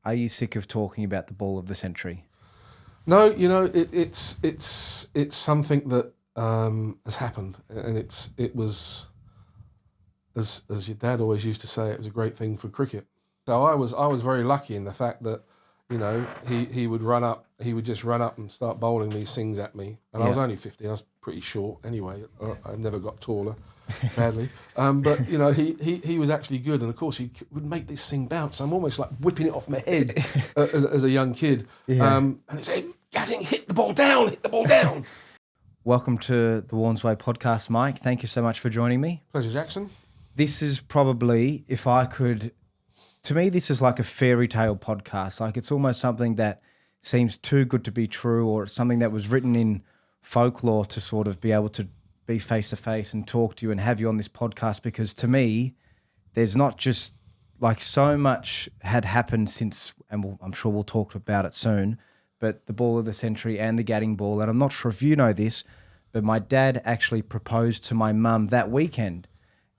are you sick of talking about the ball of the century? No, it's something that has happened, and it was, as your dad always used to say, it was a great thing for cricket. So I was very lucky in the fact that, he would just run up and start bowling these things at me, and I was only 15. I was pretty short anyway. I never got taller, sadly. But he was actually good, and of course he would make this thing bounce. I'm almost like whipping it off my head as a young kid. And he'd say, "Gatting, hit the ball down, hit the ball down." Welcome to the Warnes Way podcast, Mike. Thank you so much for joining me. Pleasure, Jackson. This is probably, if I could, to me, this is like a fairy tale podcast. Like it's almost something that seems too good to be true, or it's something that was written in folklore to sort of be able to be face to face and talk to you and have you on this podcast. Because to me, there's not just like so much had happened since, and I'm sure we'll talk about it soon, but the ball of the century and the Gatting ball. And I'm not sure if you know this, but my dad actually proposed to my mum that weekend.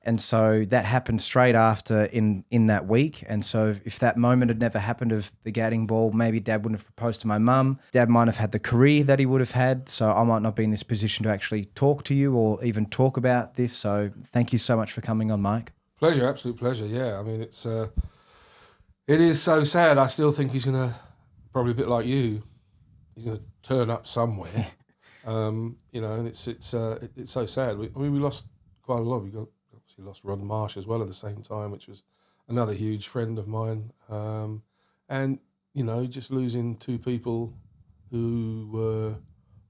And so that happened straight after in that week. And so if that moment had never happened of the Gatting ball, maybe Dad wouldn't have proposed to my mum. Dad might have had the career that he would have had. So I might not be in this position to actually talk to you or even talk about this. So thank you so much for coming on, Mike. Pleasure, absolute pleasure. Yeah, I mean, it is so sad. I still think he's going to, probably a bit like you, he's going to turn up somewhere. And it's so sad. We lost quite a lot. We lost Rod Marsh as well at the same time, which was another huge friend of mine. And just losing two people who were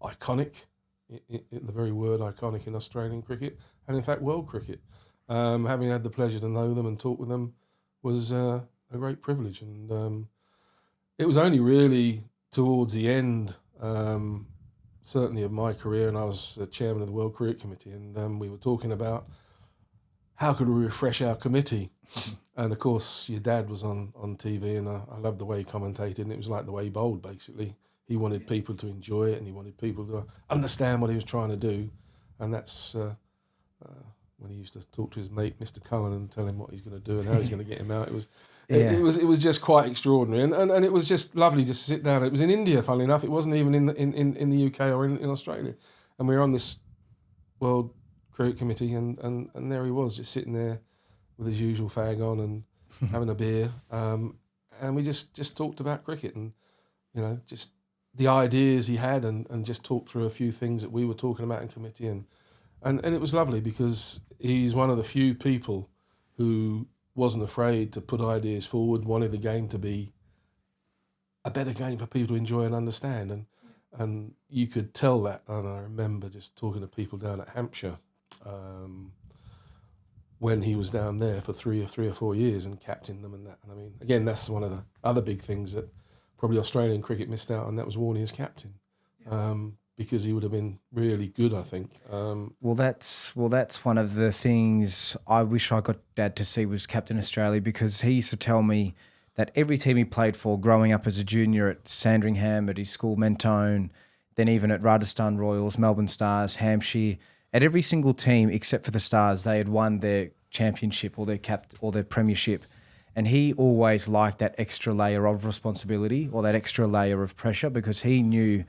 iconic, the very word iconic in Australian cricket, and in fact world cricket. Having had the pleasure to know them and talk with them was a great privilege. And it was only really towards the end, certainly of my career, and I was the chairman of the World Cricket Committee, and we were talking about how could we refresh our committee? And of course, your dad was on TV, and I loved the way he commentated, and it was like the way he bowled, basically. He wanted people to enjoy it, and he wanted people to understand what he was trying to do. And that's when he used to talk to his mate, Mr. Cullen, and tell him what he's going to do and how he's going to get him out. It was just quite extraordinary, and it was just lovely just to sit down. It was in India, funnily enough. It wasn't even in the UK or in Australia. And we were on this World Cricket Committee, and there he was, just sitting there with his usual fag on and having a beer, and we just talked about cricket and just the ideas he had, and just talked through a few things that we were talking about in committee, and it was lovely because he's one of the few people who wasn't afraid to put ideas forward, wanted the game to be a better game for people to enjoy and understand, and you could tell that. And I remember just talking to people down at Hampshire when he was down there for three or 4 years and captaining them and that. And I mean, again, that's one of the other big things that probably Australian cricket missed out on. That was Warne as captain, because he would have been really good, I think. Well, that's one of the things I wish I got Dad to see was Captain Australia, because he used to tell me that every team he played for growing up as a junior at Sandringham, at his school Mentone, then even at Rajasthan Royals, Melbourne Stars, Hampshire, at every single team except for the Stars, they had won their championship or their premiership. And he always liked that extra layer of responsibility or that extra layer of pressure, because he knew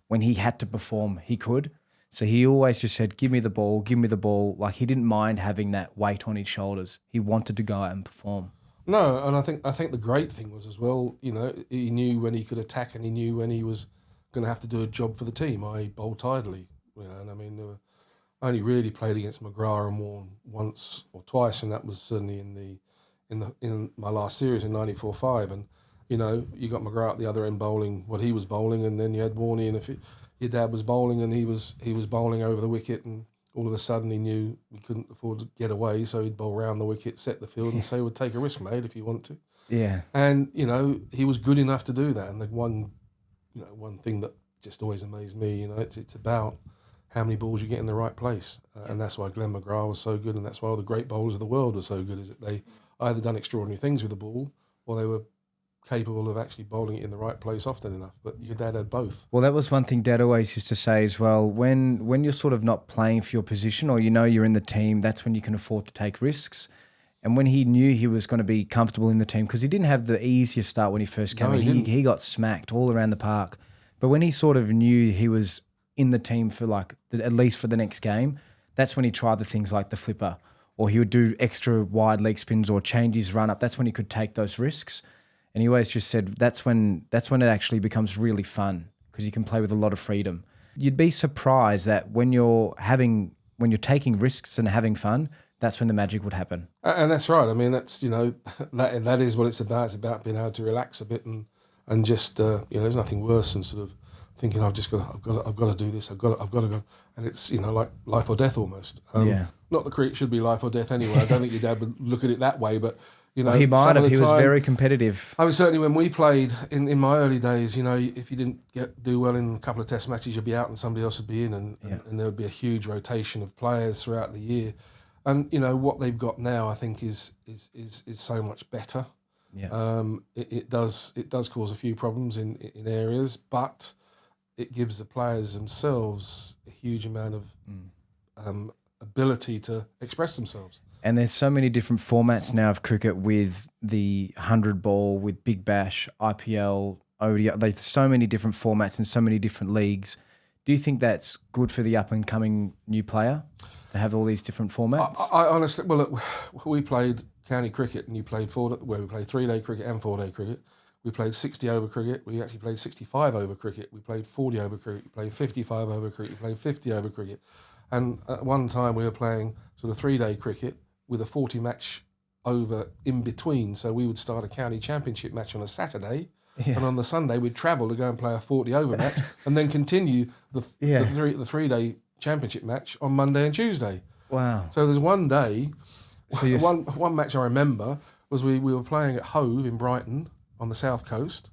when he had to perform, he could. So he always just said, give me the ball, give me the ball. Like he didn't mind having that weight on his shoulders. He wanted to go out and perform. No, and I think the great thing was as well, he knew when he could attack, and he knew when he was going to have to do a job for the team, i.e. bowl tidily. And I mean, I only really played against McGrath and Warne once or twice, and that was certainly in my last series in 94-5. And you got McGrath at the other end bowling what he was bowling, and then you had Warne, and if your dad was bowling and he was bowling over the wicket, and all of a sudden he knew we couldn't afford to get away, so he'd bowl round the wicket, set the field, and say, "We'll take a risk, mate, if you want to." Yeah. And he was good enough to do that. And the one thing that just always amazed me, it's about how many balls you get in the right place. And that's why Glenn McGrath was so good, and that's why all the great bowlers of the world were so good, is that they either done extraordinary things with the ball, or they were capable of actually bowling it in the right place often enough. But your dad had both. Well, that was one thing Dad always used to say as well. When you're sort of not playing for your position, or you're in the team, that's when you can afford to take risks. And when he knew he was going to be comfortable in the team, because he didn't have the easiest start when he first came No, in. He got smacked all around the park. But when he sort of knew he was in the team for at least for the next game, that's when he tried the things like the flipper, or he would do extra wide leg spins or change his run up. That's when he could take those risks. And he always just said that's when it actually becomes really fun, because you can play with a lot of freedom. You'd be surprised that when you're taking risks and having fun, that's when the magic would happen. And that's right. I mean, that's, that is what it's about. It's about being able to relax a bit and just, there's nothing worse than sort of thinking I've got to do this. I've got to go. And it's, like life or death almost. Not that cricket should be life or death anyway. I don't think your dad would look at it that way, but well, he might have. He was very competitive. I mean, certainly when we played in my early days, if you didn't do well in a couple of test matches, you'd be out and somebody else would be in, and there would be a huge rotation of players throughout the year. And what they've got now, I think, is so much better. Yeah. It does cause a few problems in areas, but it gives the players themselves a huge amount of ability to express themselves. And there's so many different formats now of cricket, with the 100 ball, with Big Bash, IPL, ODI. There's so many different formats and so many different leagues. Do you think that's good for the up and coming new player to have all these different formats? I honestly, well, look, we played county cricket, and we played 3-day cricket and 4-day cricket. We played 60 over cricket. We actually played 65 over cricket. We played 40 over cricket. We played 55 over cricket. We played 50 over cricket. And at one time we were playing sort of 3-day cricket with a 40 match over in between. So we would start a county championship match on a Saturday, and on the Sunday we'd travel to go and play a 40 over match, and then continue the 3-day championship match on Monday and Tuesday. Wow. So there's one day, one match I remember was we were playing at Hove in Brighton on the south coast,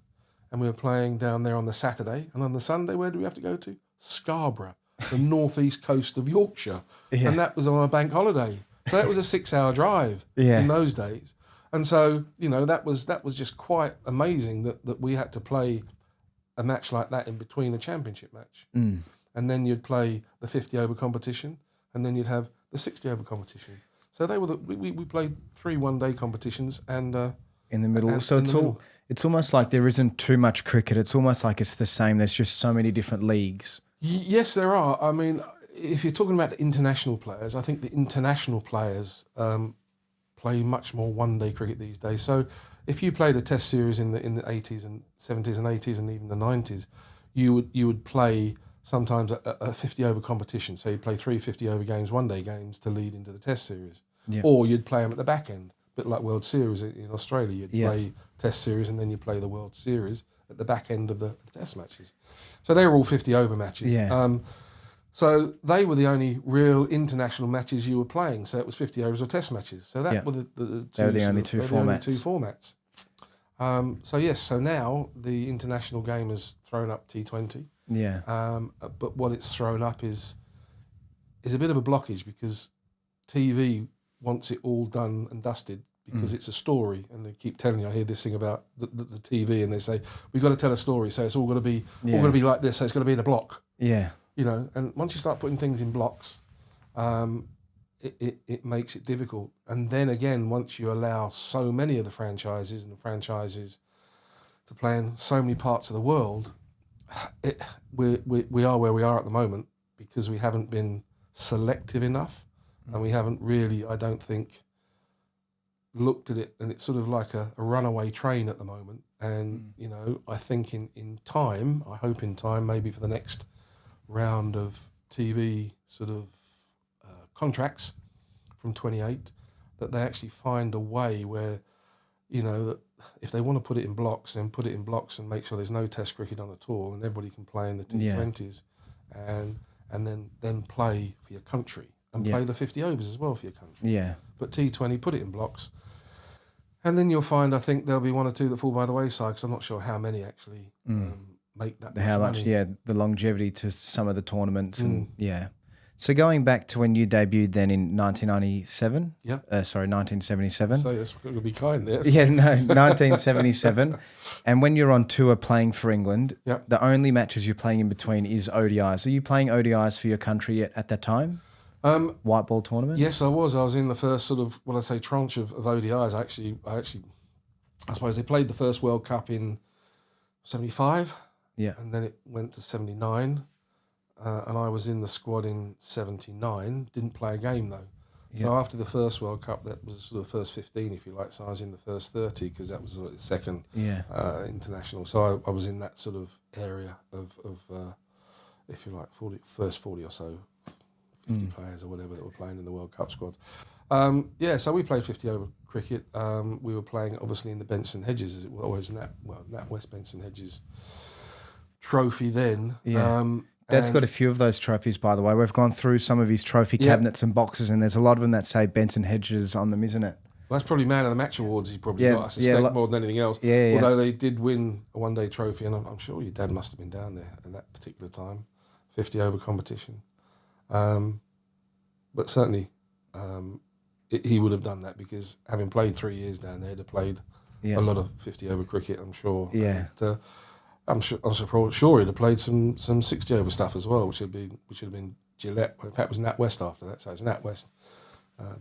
and we were playing down there on the Saturday, and on the Sunday, where do we have to go to? Scarborough, the northeast coast of Yorkshire. And that was on a bank holiday. So that was a 6-hour drive in those days. And so, that was just quite amazing that we had to play a match like that in between a championship match. Mm. And then you'd play the 50 over competition, and then you'd have the 60 over competition. So they were we played 3 one-day competitions and in the middle. So it's almost like there isn't too much cricket. It's almost like it's the same. There's just so many different leagues. Yes, there are. I mean, if you're talking about the international players, I think the international players play much more one-day cricket these days. So if you played a test series in the 80s and 70s and 80s and even the 90s, you would play sometimes a 50 over competition. So you'd play 3 50 over games, one-day games to lead into the test series. Yeah. Or you'd play them at the back end, a bit like World Series in Australia. You'd play test series and then you play the World Series at the back end of the test matches. So they were all 50 over matches. Yeah. So they were the only real international matches you were playing. So it was 50 overs or test matches. So that were they were the only two formats. So now the international game has thrown up T20. Yeah. But what it's thrown up is a bit of a blockage, because TV wants it all done and dusted, because it's a story, and they keep telling you. I hear this thing about the TV, and they say we've got to tell a story, so it's all got to be like this. So it's got to be in a block. Yeah. And once you start putting things in blocks, it makes it difficult. And then again, once you allow so many of the franchises to play in so many parts of the world, we are where we are at the moment, because we haven't been selective enough, and we haven't really, I don't think, looked at it. And it's sort of like a runaway train at the moment. And I think in time, I hope in time, maybe for the next round of TV sort of contracts from 28, that they actually find a way where, that if they want to put it in blocks, then put it in blocks and make sure there's no test cricket on at all, and everybody can play in the T20s, and then play for your country, and play the 50 overs as well for your country. Yeah. But T20, put it in blocks. And then you'll find, I think there'll be 1 or 2 that fall by the wayside, because I'm not sure how many actually make that much money. The longevity to some of the tournaments. So going back to when you debuted then in 1997? 1977. So that's going to be kind there. 1977. And when you're on tour playing for England, Yep. the only matches you're playing in between is ODIs. Are you playing ODIs for your country at that time? white ball tournament? Yes, I was. I was in the first sort of, what I say, tranche of ODIs. I suppose they played the first World Cup in 75. Yeah. And then it went to 79. And I was in the squad in 79. Didn't play a game, though. Yeah. So after the first World Cup, that was sort of the first 15, if you like. So I was in the first 30 because that was sort of the second international. So I was in that sort of area of if you like, first 40 or so, 50 players or whatever that were playing in the World Cup squad. So we played 50 over cricket. We were playing obviously in the Benson Hedges, as it was always NatWest Benson Hedges trophy then. Yeah. Dad's got a few of those trophies, by the way. We've gone through some of his trophy cabinets and boxes, and there's a lot of them that say Benson Hedges on them, isn't it? Well, that's probably Man of the Match awards he probably got, I suspect, more than anything else. Yeah. Although they did win a one-day trophy, and I'm sure your dad must have been down there at that particular time, 50 over competition. But certainly he would have done that because having played 3 years down there, he'd have played a lot of 50 over cricket, I'm sure. Yeah. And, I'm sure he'd have played some 60 over stuff as well, which would have been Gillette. In fact, it was NatWest after that, so it was NatWest,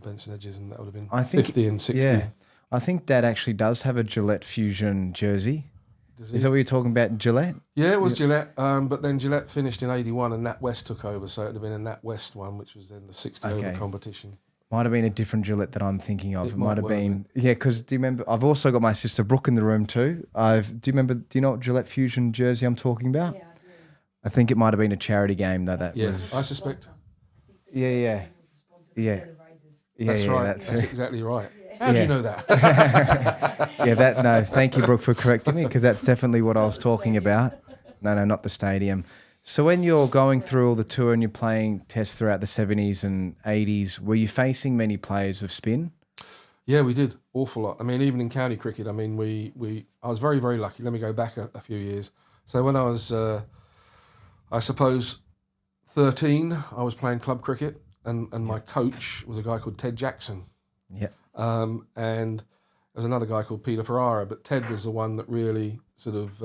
Benson Hedges, and that would have been 50 and 60. Yeah, I think Dad actually does have a Gillette Fusion jersey. Is that what you're talking about, Gillette? Yeah, it was Gillette, but then Gillette finished in 81 and NatWest took over, so it would have been a NatWest one, which was then the 60 over competition. Might have been a different Gillette that I'm thinking of. It might have been, because do you remember, I've also got my sister Brooke in the room too. Do you know what Gillette Fusion jersey I'm talking about? Yeah, I do. I think it might have been a charity game though. That was. I suspect. Yeah. That's right. That's exactly right. How do you know that? Thank you, Brooke, for correcting me, because that's definitely what I was talking about. No, not the stadium. So when you're going through all the tour and you're playing tests throughout the 70s and 80s, were you facing many players of spin? Yeah, we did. Awful lot. I mean, even in county cricket, I mean, I was very, very lucky. Let me go back a few years. So when I was, I suppose, 13, I was playing club cricket, and my coach was a guy called Ted Jackson. Yeah. And there was another guy called Peter Ferrara, but Ted was the one that really sort of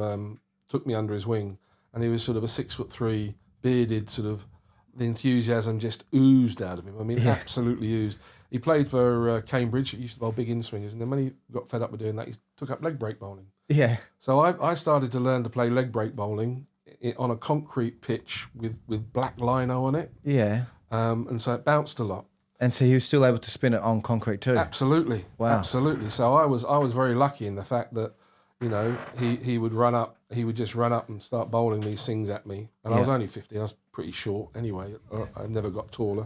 took me under his wing. And he was sort of a 6'3", bearded, sort of, the enthusiasm just oozed out of him. I mean, absolutely oozed. He played for Cambridge. He used to bowl big in-swingers. And then when he got fed up with doing that, he took up leg break bowling. Yeah. So I started to learn to play leg break bowling on a concrete pitch with black lino on it. Yeah. And so it bounced a lot. And so he was still able to spin it on concrete too? Absolutely. Wow. Absolutely. So I was very lucky in the fact that, you know, he would run up. He would just run up and start bowling these things at me. And I was only 15. I was pretty short anyway. I never got taller,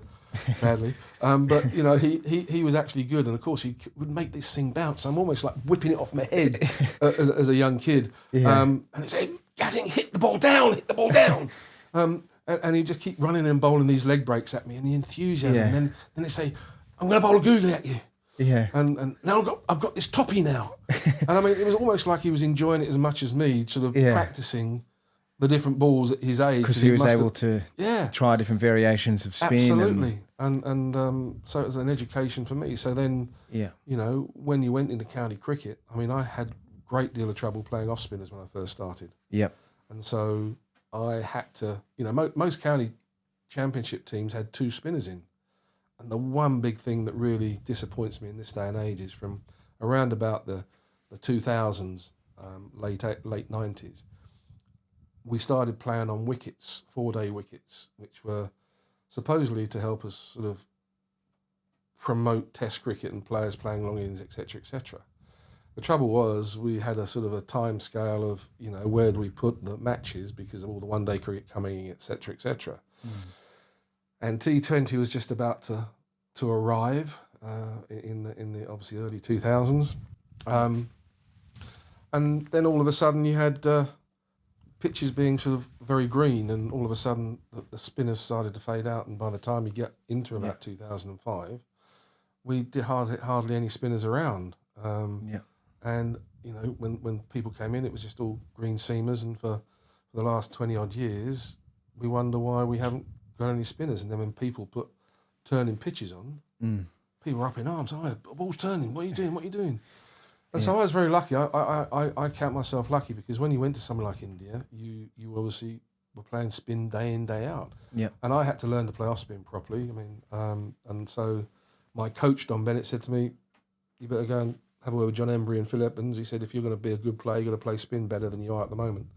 sadly. But, you know, he was actually good. And, of course, he would make this thing bounce. I'm almost like whipping it off my head as a young kid. Yeah. And he'd say, Gatting, hit the ball down. And he'd just keep running and bowling these leg breaks at me. And the enthusiasm. Yeah. And then he'd say, I'm going to bowl a googly at you. Yeah, and now I've got this toppy now, and I mean it was almost like he was enjoying it as much as me, sort of practicing the different balls at his age because he was able to try different variations of spin. Absolutely, and so it was an education for me. So then, you know, when you went into county cricket, I mean, I had a great deal of trouble playing off spinners when I first started. Yep, and so I had to, you know, most county championship teams had 2 spinners in. And the one big thing that really disappoints me in this day and age is from around about the 2000s, late 90s, we started playing on wickets, 4-day wickets, which were supposedly to help us sort of promote Test cricket and players playing long innings, etc., etc. The trouble was we had a sort of a time scale of, you know, where do we put the matches because of all the one-day cricket coming, etc., etc. And T20 was just about to arrive in the obviously early 2000s, and then all of a sudden you had pitches being sort of very green, and all of a sudden the spinners started to fade out. And by the time you get into about 2005, we did hardly any spinners around. And you know, when people came in, it was just all green seamers, and for the last 20 odd years, we wonder why we haven't got any spinners. And then when people put turning pitches on, people were up in arms. Oh, the ball's turning. What are you doing? And so I was very lucky. I count myself lucky because when you went to somewhere like India, you obviously were playing spin day in, day out. Yeah. And I had to learn to play off spin properly. I mean, and so my coach, Don Bennett, said to me, you better go and have a word with John Embry and Phil Evans. He said, if you're going to be a good player, you've got to play spin better than you are at the moment.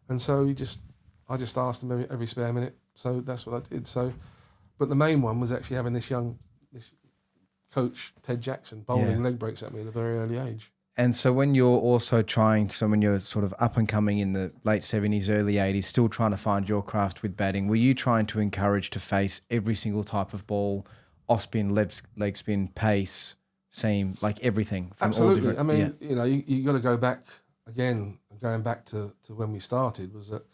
And so I just asked him every spare minute. So that's what I did. So, but the main one was actually having this coach, Ted Jackson, bowling leg breaks at me at a very early age. And so when you're also when you're sort of up and coming in the late 70s, early 80s, still trying to find your craft with batting, were you trying to encourage to face every single type of ball, off spin, leg spin, pace, seam, like everything? From Absolutely. All different, I mean, you know, you got to go back again, going back to when we started, was that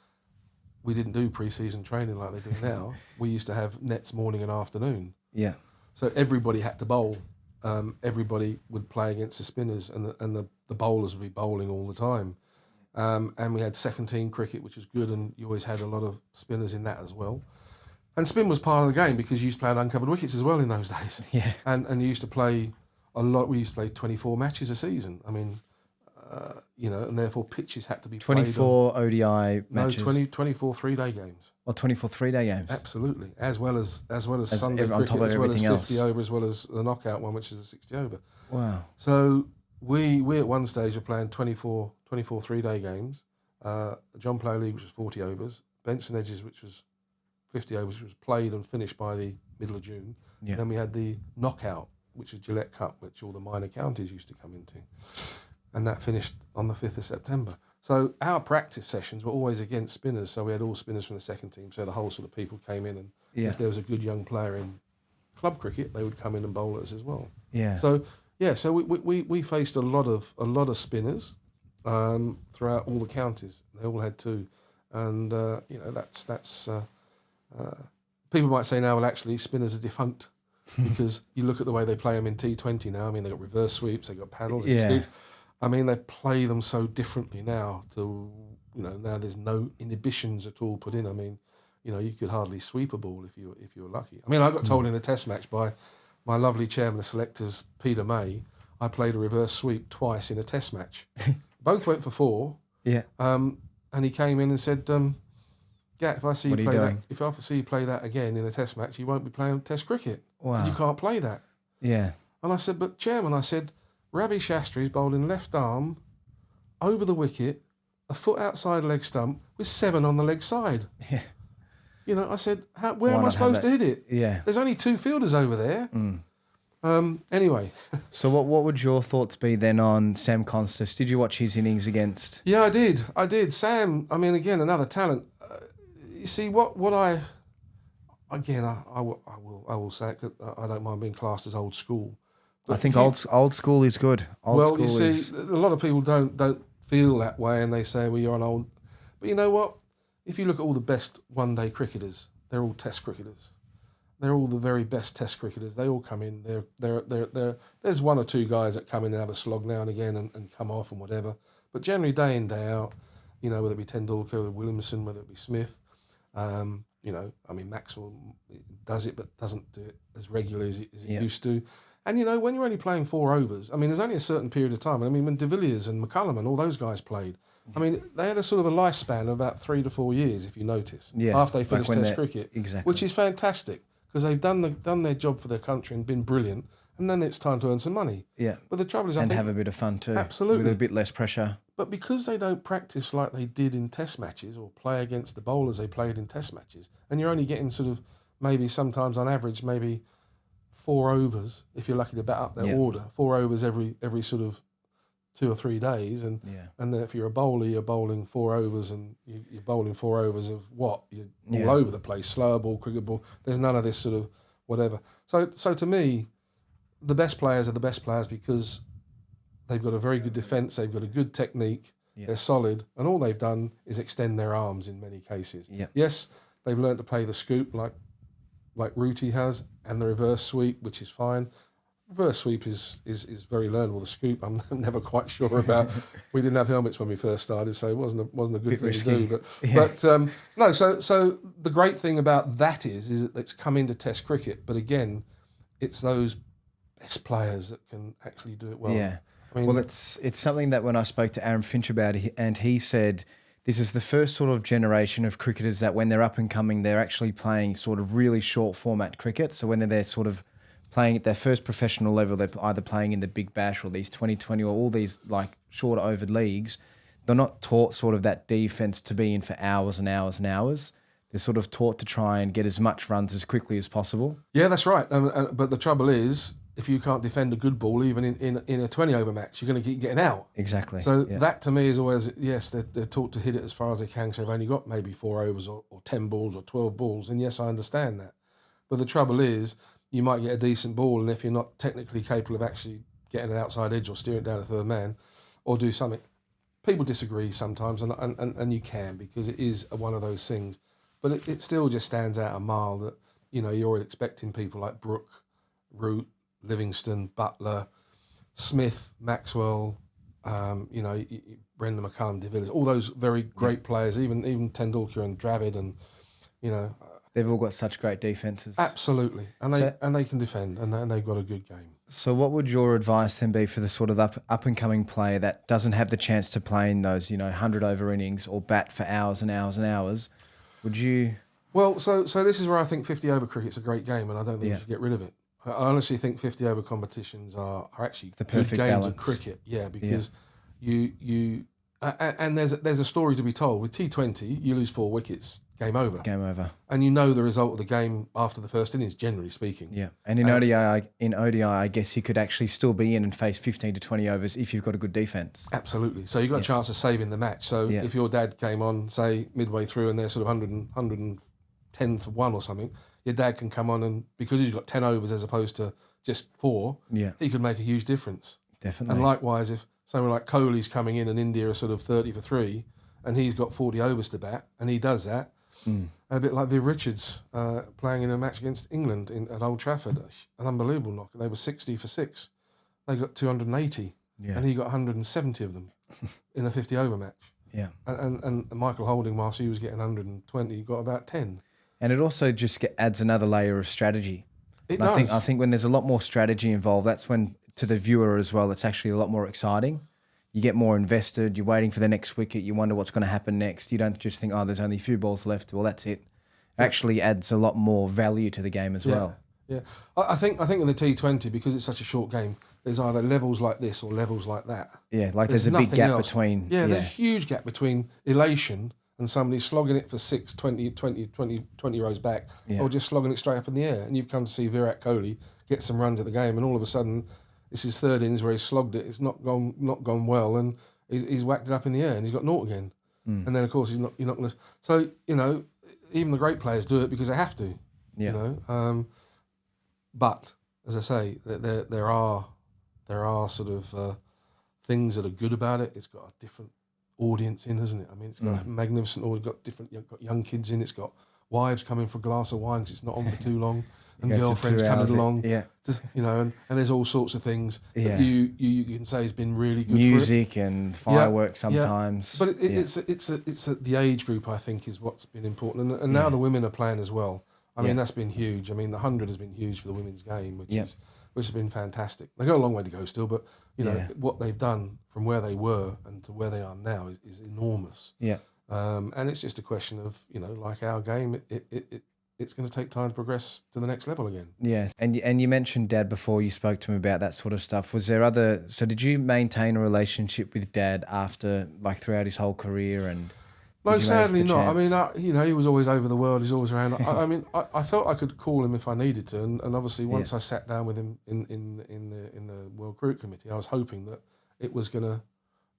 we didn't do pre-season training like they do now. We used to have nets morning and afternoon. Yeah. So everybody had to bowl. Everybody would play against the spinners, and the bowlers would be bowling all the time. And we had second team cricket, which was good, and you always had a lot of spinners in that as well. And spin was part of the game because you used to play on uncovered wickets as well in those days. Yeah. And you used to play a lot. We used to play 24 matches a season. I mean, you know, and therefore pitches had to be 24 ODI matches. No, 24 3-day games. Or 24 3-day games. Absolutely, as well as Sunday on cricket, top of as well as 50 everything over, as well as the knockout one, which is a 60 over. Wow. So we at one stage were playing 24 3-day games. John Player League, which was 40 overs. Benson Edges, which was 50 overs, which was played and finished by the middle of June. Yeah. Then we had the knockout, which is Gillette Cup, which all the minor counties used to come into. And that finished on the 5th of September. So our practice sessions were always against spinners. So we had all spinners from the second team. So the whole sort of people came in, and if there was a good young player in club cricket, they would come in and bowl us as well. Yeah. So so we faced a lot of spinners throughout all the counties. They all had two, and you know that's people might say now, well, actually spinners are defunct because you look at the way they play them in T20 now. I mean, they got reverse sweeps, they got paddles, scoops. I mean, they play them so differently now. Now there's no inhibitions at all put in. I mean, you know, you could hardly sweep a ball if you were lucky. I mean, I got told in a test match by my lovely chairman of selectors, Peter May, I played a reverse sweep twice in a test match. Both went for 4. Yeah. And he came in and said, Gat, if I see you play that again in a test match, you won't be playing test cricket. Wow. You can't play that. Yeah. And I said, but chairman, Ravi Shastri's bowling left arm over the wicket, a foot outside leg stump with 7 on the leg side. Yeah. You know, I said, where am I supposed to hit it? Yeah. There's only 2 fielders over there. Anyway. So what would your thoughts be then on Sam Constas? Did you watch his innings against? Yeah, I did. Sam, I mean, again, another talent. You see, I will say it, 'cause I don't mind being classed as old school. I think old school is good. Old you school see, a lot of people don't feel that way, and they say, well, you're an old. But you know what? If you look at all the best one-day cricketers, they're all test cricketers. They're all the very best test cricketers. They all come in. There's 1 or 2 guys that come in and have a slog now and again and come off and whatever. But generally, day in, day out, you know, whether it be Tendulkar, whether it be Williamson, whether it be Smith, you know, I mean, Maxwell does it, but doesn't do it as regularly as he used to. And, you know, when you're only playing 4 overs, I mean, there's only a certain period of time. I mean, when De Villiers and McCullum and all those guys played, I mean, they had a sort of a lifespan of about 3 to 4 years, if you notice, after they finished Test cricket, which is fantastic because they've done their job for their country and been brilliant, and then it's time to earn some money. Yeah. But the trouble is, I think have a bit of fun too. Absolutely. With a bit less pressure. But because they don't practice like they did in Test matches or play against the bowlers they played in Test matches, and you're only getting sort of maybe sometimes on average maybe 4 overs, if you're lucky to bat up their order, 4 overs every sort of 2 or 3 days, and then if you're a bowler, you're bowling 4 overs, and you're bowling 4 overs of what? You're all over the place, slower ball, cricket ball. There's none of this sort of whatever. So to me, the best players are the best players because they've got a very good defence, they've got a good technique, they're solid, and all they've done is extend their arms in many cases. Yeah. Yes, they've learned to play the scoop like Rooty has, and the reverse sweep, which is fine. Reverse sweep is very learnable. The scoop, I'm never quite sure about. We didn't have helmets when we first started, so it wasn't a good thing risky. to do. But no. So the great thing about that is that it's come into Test cricket. But again, it's those best players that can actually do it well. Yeah. I mean, well, it's something that when I spoke to Aaron Finch about it, and he said this is the first sort of generation of cricketers that when they're up and coming, they're actually playing sort of really short format cricket. So when they're sort of playing at their first professional level, they're either playing in the Big Bash or these 2020 or all these like short over leagues. They're not taught sort of that defense to be in for hours and hours and hours. They're sort of taught to try and get as much runs as quickly as possible. Yeah, that's right. But the trouble is, if you can't defend a good ball, even in a 20 over match, you're going to keep getting out. Exactly. So that to me is always, yes, they're taught to hit it as far as they can, because they've only got maybe 4 overs or 10 balls or 12 balls. And yes, I understand that. But the trouble is, you might get a decent ball, and if you're not technically capable of actually getting an outside edge or steering it down a third man or do something, people disagree sometimes, and you can, because it is one of those things. But it still just stands out a mile that, you know, you're expecting people like Brooke, Root, Livingston, Butler, Smith, Maxwell, you know, Brendan McCullum, De Villiers, all those very great players, even Tendulkar and Dravid, and, you know. They've all got such great defences. Absolutely. And they can defend, and they've got a good game. So what would your advice then be for the sort of up and coming player that doesn't have the chance to play in those, you know, 100 over innings or bat for hours and hours and hours? Would you? Well, so this is where I think 50 over cricket's a great game, and I don't think you should get rid of it. I honestly think 50 over competitions are actually the perfect good games balance of cricket. Yeah, because and there's a story to be told. With T20, you lose 4 wickets, game over. Game over. And you know the result of the game after the first innings, generally speaking. Yeah, and in ODI, I guess you could actually still be in and face 15 to 20 overs if you've got a good defence. Absolutely. So you've got a chance of saving the match. So if your dad came on, say, midway through and they're sort of 110 for 1 or something, your dad can come on, and because he's got 10 overs as opposed to just 4, he could make a huge difference. Definitely. And likewise, if someone like Kohli's coming in and India are sort of 30 for 3 and he's got 40 overs to bat and he does that, a bit like Viv Richards playing in a match against England at Old Trafford, an unbelievable knock. They were 60 for 6. They got 280 and he got 170 of them in a 50 over match. Yeah. And Michael Holding, whilst he was getting 120, got about 10. And it also just adds another layer of strategy. It does. I think when there's a lot more strategy involved, that's when, to the viewer as well, it's actually a lot more exciting. You get more invested. You're waiting for the next wicket. You wonder what's going to happen next. You don't just think, oh, there's only a few balls left. Well, that's it. It actually adds a lot more value to the game as well. Yeah, I think in the T20, because it's such a short game, there's either levels like this or levels like that. Yeah, like there's a big gap between. Yeah, there's a huge gap between elation and somebody slogging it for 6, 20 rows back, or just slogging it straight up in the air. And you've come to see Virat Kohli get some runs at the game, and all of a sudden, it's his third innings where he slogged it. It's not gone well, and he's whacked it up in the air, and he's got naught again. And then of course you're not going to. So you know, even the great players do it because they have to. Yeah. You know, but as I say, there are sort of things that are good about it. It's got a different audience in, hasn't it? I mean, it's got a magnificent audience. You've got young kids in. It's got wives coming for a glass of wine because it's not on for too long, and girlfriends coming along. Just, you know, and there's all sorts of things that you can say has been really good. Music for it. And fireworks sometimes. But it's the age group, I think, is what's been important, and now the women are playing as well. I mean, that's been huge. I mean, the 100 has been huge for the women's game, which has been fantastic. They've got a long way to go still, but you know what they've done from where they were and to where they are now is enormous. Yeah. And it's just a question of, you know, like our game, it's going to take time to progress to the next level again. Yes, and you mentioned Dad before. You spoke to him about that sort of stuff. Was there so did you maintain a relationship with Dad after, like, throughout his whole career? And no, sadly not. I mean, you know, he was always over the world. He's always around. I mean, I felt I could call him if I needed to, and obviously once I sat down with him in the World Cricket Committee, I was hoping that it was gonna,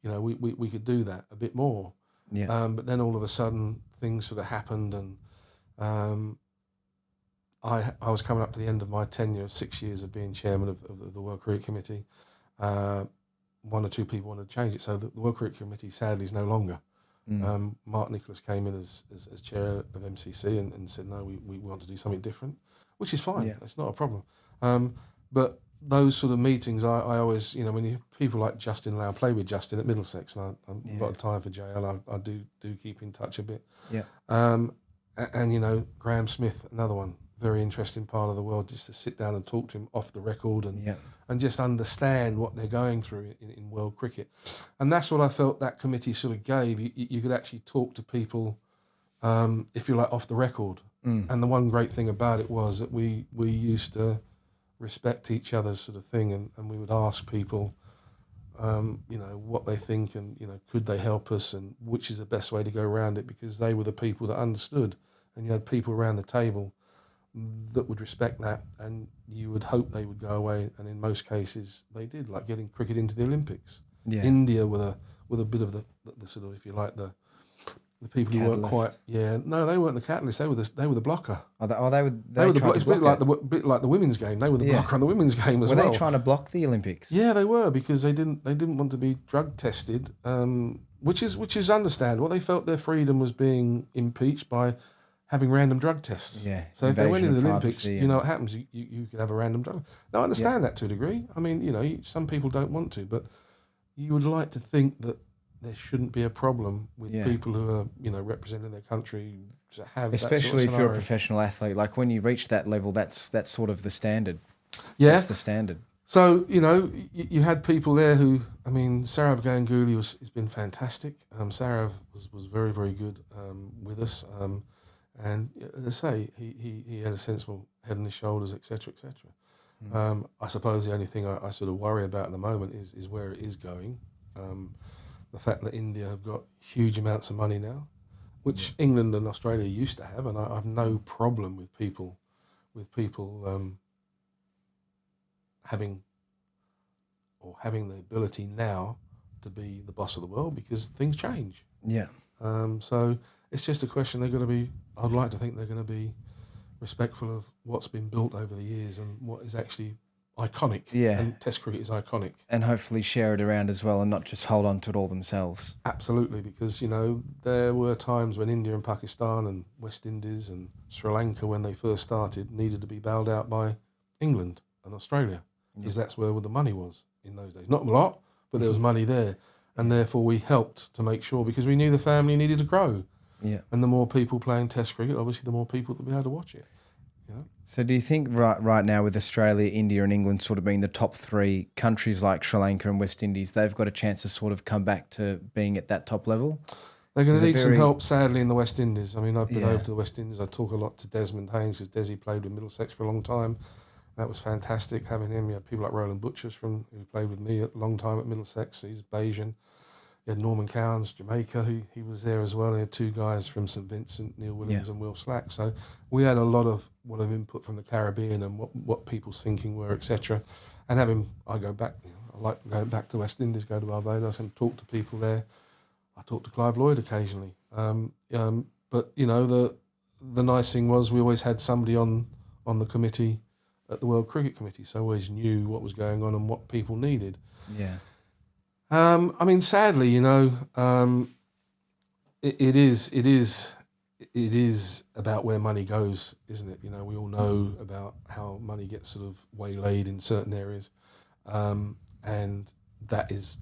you know, we could do that a bit more. Yeah. But then all of a sudden things sort of happened, and I was coming up to the end of my tenure, 6 years of being chairman of the World Cricket Committee. One or two people wanted to change it, so the World Cricket Committee sadly is no longer. Mark Nicholas came in as chair of MCC and said, no, we want to do something different, which is fine. It's not a problem. But those sort of meetings, I always, you know, when people like Justin Lau, play with Justin at Middlesex, and I've got time for JL, I do keep in touch a bit. Yeah. And, you know, Graham Smith, another one, very interesting part of the world, just to sit down and talk to him off the record and just understand what they're going through in world cricket. And that's what I felt that committee sort of gave. You could actually talk to people, if you like, off the record. And the one great thing about it was that we used to respect each other's sort of thing, and we would ask people, what they think, and, could they help us, and which is the best way to go around it, because they were the people that understood. And you had people around the table that would respect that, and you would hope they would go away, and in most cases they did, like getting cricket into the Olympics. Yeah. India with a bit of the sort of, if you like, the people who weren't quite. Yeah, no, they weren't the catalyst. They were the blocker. They were the blocker. It's a bit like the women's game. They were the blocker on the women's game as well. Were they trying to block the Olympics? Yeah, they were, because they didn't want to be drug tested, which is understandable. They felt their freedom was being impeached by having random drug tests. Yeah. So if they went into the Olympics, you know what happens? You could have a random drug. Now, I understand that to a degree. I mean, some people don't want to, but you would like to think that there shouldn't be a problem with people who are, representing their country to have especially that sort of if you're a professional athlete. Like when you reach that level, that's sort of the standard. Yeah. That's the standard. So, you had people there who, Sarav Ganguly has been fantastic. Sarav was very, very good with us. And as I say, he had a sensible head on his shoulders, etc., etc. I suppose the only thing I sort of worry about at the moment is where it is going. The fact that India have got huge amounts of money now, which England and Australia used to have, and I have no problem with people having the ability now to be the boss of the world, because things change. Yeah. So it's just a question I'd like to think they're going to be respectful of what's been built over the years and what is actually iconic. Yeah. And Test cricket is iconic. And hopefully share it around as well, and not just hold on to it all themselves. Absolutely, because, there were times when India and Pakistan and West Indies and Sri Lanka, when they first started, needed to be bailed out by England and Australia, because that's where the money was in those days. Not a lot, but there was money there. And therefore we helped to make sure, because we knew the family needed to grow. Yeah. And the more people playing Test cricket, obviously the more people that will be able to watch it. So do you think right now, with Australia, India and England sort of being the top three, countries like Sri Lanka and West Indies, they've got a chance to sort of come back to being at that top level? They're going to need some help, sadly, in the West Indies. I've been over to the West Indies. I talk a lot to Desmond Haynes, because Desi played with Middlesex for a long time. That was fantastic having him. You had people like Roland Butchers who played with me a long time at Middlesex. He's Bayesian. You had Norman Cowans, Jamaica, he was there as well. And you had two guys from St Vincent, Neil Williams and Will Slack. So we had a lot of input from the Caribbean and what people's thinking were, etc. And I go back, I like going back to West Indies, go to Barbados and talk to people there. I talk to Clive Lloyd occasionally. But, the nice thing was we always had somebody on the committee at the World Cricket Committee, so I always knew what was going on and what people needed. Yeah. Sadly, it is about where money goes, isn't it? We all know about how money gets sort of waylaid in certain areas, and that is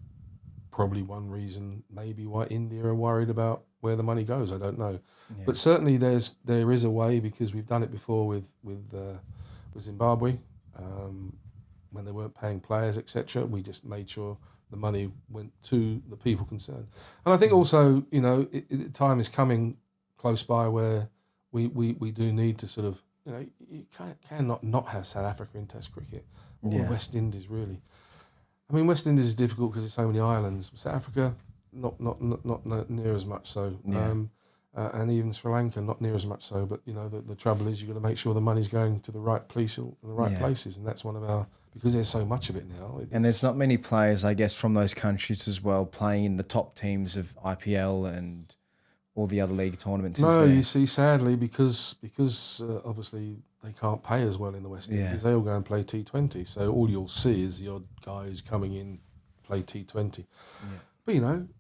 probably one reason maybe why India are worried about where the money goes. I don't know, but certainly there is a way, because we've done it before with Zimbabwe, when they weren't paying players, etc. We just made sure the money went to the people concerned. And I think also, time is coming close by where we do need to sort of, you cannot not have South Africa in Test cricket, or West Indies, really. West Indies is difficult because there's so many islands. South Africa, not near as much so. Yeah. And even Sri Lanka, not near as much so. But, the trouble is you've got to make sure the money's going to the right place and the right places. And that's one of our, because there's so much of it now. And there's not many players, I guess, from those countries as well, playing in the top teams of IPL and all the other league tournaments. No, you see, sadly, because obviously they can't pay as well in the West Indies. They all go and play T20. So all you'll see is the odd guy who's coming in, play T20. Yeah. But,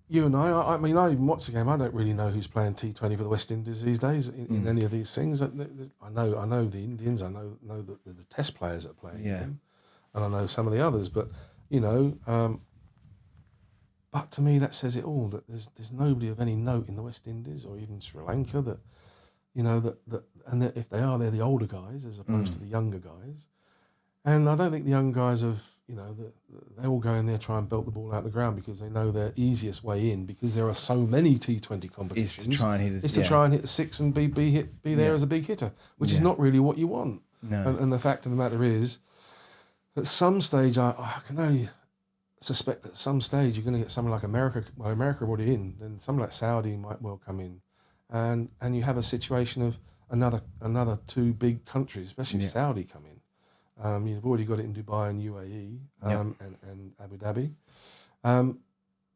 you and I even watch the game. I don't really know who's playing T20 for the West Indies these days in any of these things. I know the Indians. I know the Test players that are playing them, and I know some of the others. But but to me that says it all. That there's nobody of any note in the West Indies or even Sri Lanka that you know, that if they are, they're the older guys as opposed to the younger guys. And I don't think the young guys have, you know, they all go in there, try and belt the ball out of the ground because they know their easiest way in, because there are so many T20 competitions. Is to try and hit to try and hit the six and be there as a big hitter, which is not really what you want. No. And the fact of the matter is, at some stage, I can only suspect that at some stage you're going to get someone like America. Well, America already in, then someone like Saudi might well come in, and you have a situation of another two big countries, especially if Saudi come in. You've already got it in Dubai and UAE and Abu Dhabi.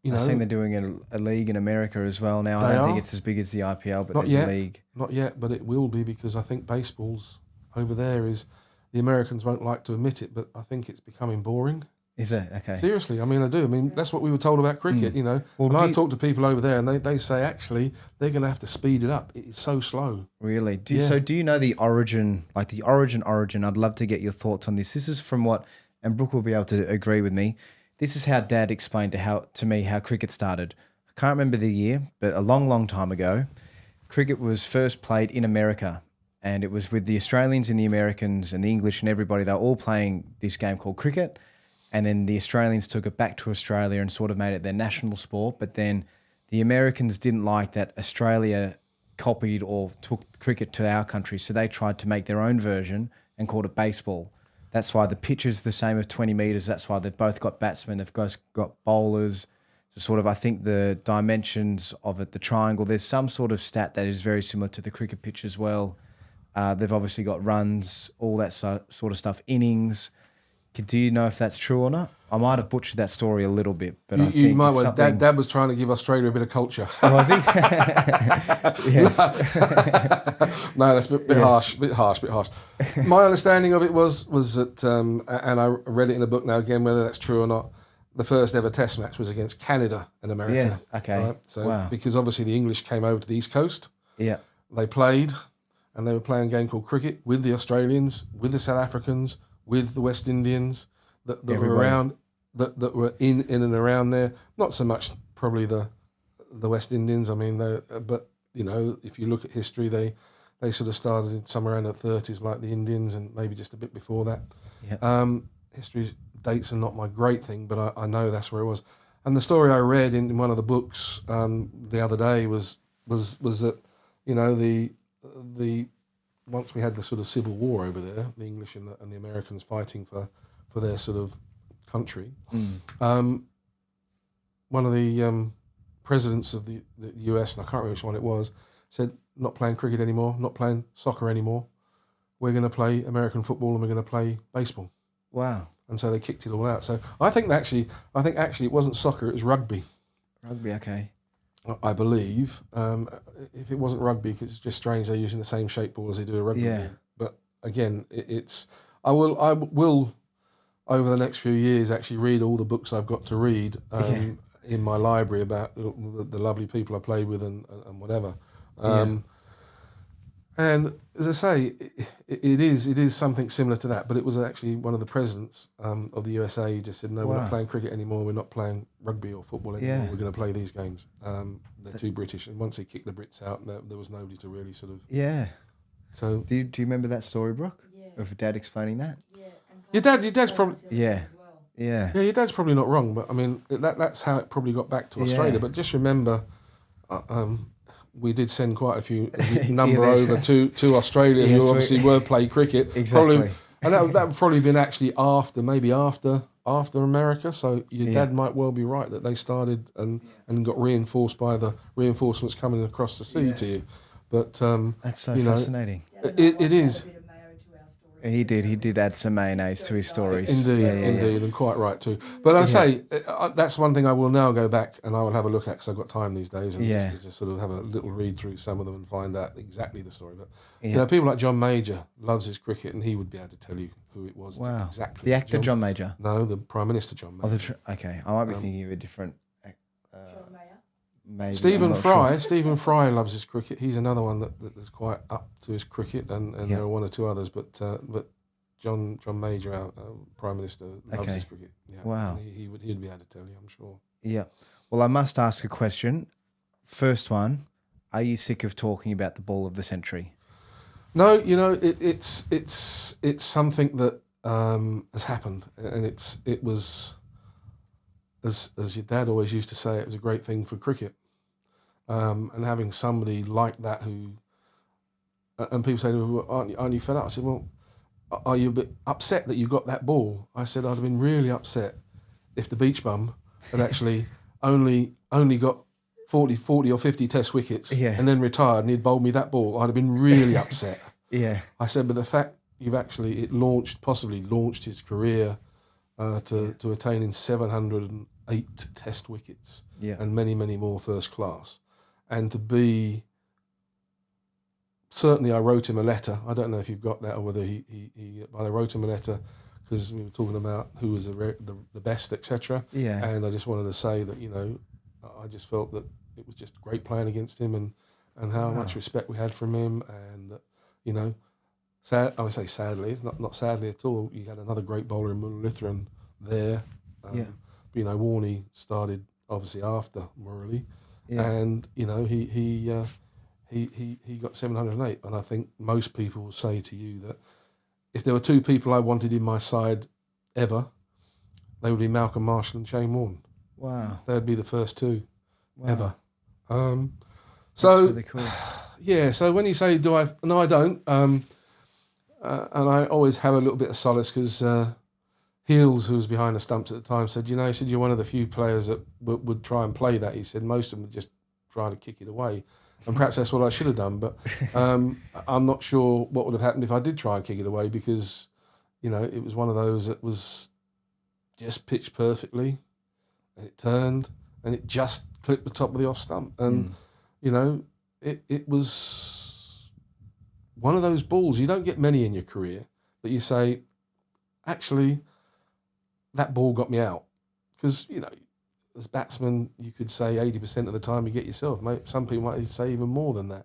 You know, I think they're doing a league in America as well now. I don't think it's as big as the IPL, but there's a league. Not yet, but it will be, because I think baseball's over there is, the Americans won't like to admit it, but I think it's becoming boring. Is it? Okay. Seriously, I mean, I do. I mean, that's what we were told about cricket, you know. Well, when I talk to people over there, and they say, actually, they're going to have to speed it up. It's so slow. Really? So do you know the origin, like the origin? I'd love to get your thoughts on this. This is from what, and Brooke will be able to agree with me, this is how Dad explained to me how cricket started. I can't remember the year, but a long, long time ago, cricket was first played in America. And it was with the Australians and the Americans and the English and everybody. They were all playing this game called cricket. And then the Australians took it back to Australia and sort of made it their national sport. But then the Americans didn't like that Australia copied or took cricket to our country. So they tried to make their own version and called it baseball. That's why the pitch is the same of 20 metres. That's why they've both got batsmen. They've both got bowlers. So sort of, I think the dimensions of it, the triangle, there's some sort of stat that is very similar to the cricket pitch as well. They've obviously got runs, all that sort of stuff, innings. Do you know if that's true or not? I might have butchered that story a little bit, but I think you might. it's Well, something... Dad was trying to give Australia a bit of culture. Was he? Yes. No, that's a bit harsh. My understanding of it was that, and I read it in a book now again, whether that's true or not. The first ever Test match was against Canada and America. Yeah. Okay. Right? So, wow. Because obviously the English came over to the East Coast. Yeah. They played, and they were playing a game called cricket with the Australians, with the South Africans, with the West Indians that were around, that were in and around there. Not so much probably the West Indians. I mean, but you know, if you look at history, they sort of started somewhere around the 30s, like the Indians, and maybe just a bit before that. Yeah. History dates are not my great thing, but I know that's where it was. And the story I read in one of the books the other day was that, you know, the once we had the sort of civil war over there, the English and the Americans fighting for their sort of country, one of the presidents of the US, and I can't remember which one it was, said, not playing cricket anymore, not playing soccer anymore. We're going to play American football and we're going to play baseball. Wow. And so they kicked it all out. So I think actually it wasn't soccer, it was rugby. Rugby, okay. I believe. If it wasn't rugby, because it's just strange they're using the same shape ball as they do a rugby ball. But again, I will over the next few years actually read all the books I've got to read in my library about the lovely people I played with and whatever. And as I say, it is something similar to that, but it was actually one of the presidents of the USA who just said, no, we're not playing cricket anymore, we're not playing rugby or football anymore, we're going to play these games. They're too British, and once they kicked the Brits out, there was nobody to really sort of... Yeah. So do you remember that story, Brooke? Yeah. Of Dad explaining that? Yeah. Your dad's probably... Yeah. Yeah. Yeah, your dad's probably not wrong, but I mean, that's how it probably got back to Australia. But just remember... we did send quite a few number over to Australia who obviously were play cricket. Exactly. Probably, and that would probably been actually after America. So your dad might well be right that they started and got reinforced by the reinforcements coming across the sea to you. But that's so fascinating. It is. He did add some mayonnaise to his stories. Indeed, and quite right too. But I say, that's one thing I will now go back and I will have a look at, because I've got time these days, and just sort of have a little read through some of them and find out exactly the story. But you know, people like John Major loves his cricket, and he would be able to tell you who it was. Wow. Exactly. The actor John Major? No, the Prime Minister John Major. Okay, I might be thinking of a different... Maybe, Stephen Fry loves his cricket. He's another one that is quite up to his cricket, and there are one or two others. But John Major, our Prime Minister, loves his cricket. Yeah. Wow. He'd be able to tell you, I'm sure. Yeah. Well, I must ask a question. First one, are you sick of talking about the ball of the century? No, you know, it's something that has happened, and it was, as your dad always used to say, it was a great thing for cricket, and having somebody like that who, and people say, well, aren't you fed up? I said, well, are you a bit upset that you got that ball? I said, I'd have been really upset if the beach bum had actually only got 40 or 50 test wickets and then retired and he'd bowled me that ball, I'd have been really upset. Yeah. I said, but the fact possibly launched his career to attaining 708 test wickets and many, many more first class. And to be, certainly I wrote him a letter. I don't know if you've got that or whether but I wrote him a letter because we were talking about who was the best, etc. Yeah. And I just wanted to say that, you know, I just felt that it was just great playing against him and how much respect we had from him. And, you know, I would say sadly, it's not sadly at all. You had another great bowler in Mullalitharan there. But, you know, Warne started obviously after Murali. Yeah. And, you know, he got 708. And I think most people will say to you that if there were two people I wanted in my side ever, they would be Malcolm Marsh and Shane Warne. Wow. They'd be the first two ever. That's really cool. Yeah, so when you say, no, I don't. And I always have a little bit of solace because Heels, who was behind the stumps at the time, said, you're one of the few players that would try and play that. He said most of them would just try to kick it away. And perhaps that's what I should have done. But I'm not sure what would have happened if I did try and kick it away because, you know, it was one of those that was just pitched perfectly and it turned and it just clipped the top of the off stump. And, you know, it was one of those balls. You don't get many in your career that you say, actually, that ball got me out. Because, you know, as batsmen, you could say 80% of the time you get yourself. Some people might say even more than that.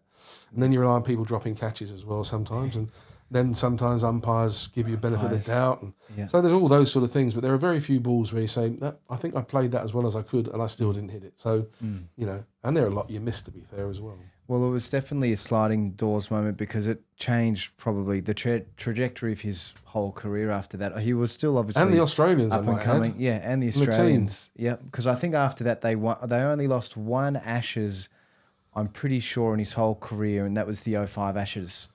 And then you rely on people dropping catches as well sometimes. And then sometimes umpires give you a benefit of the doubt. And so there's all those sort of things. But there are very few balls where you say, I think I played that as well as I could and I still didn't hit it. So, you know, and there are a lot you missed, to be fair, as well. Well, it was definitely a sliding doors moment because it changed probably the trajectory of his whole career after that. He was still obviously and the Australians up and coming, and the Australians, because I think after that they only lost one Ashes, I'm pretty sure, in his whole career, and that was the 05 Ashes.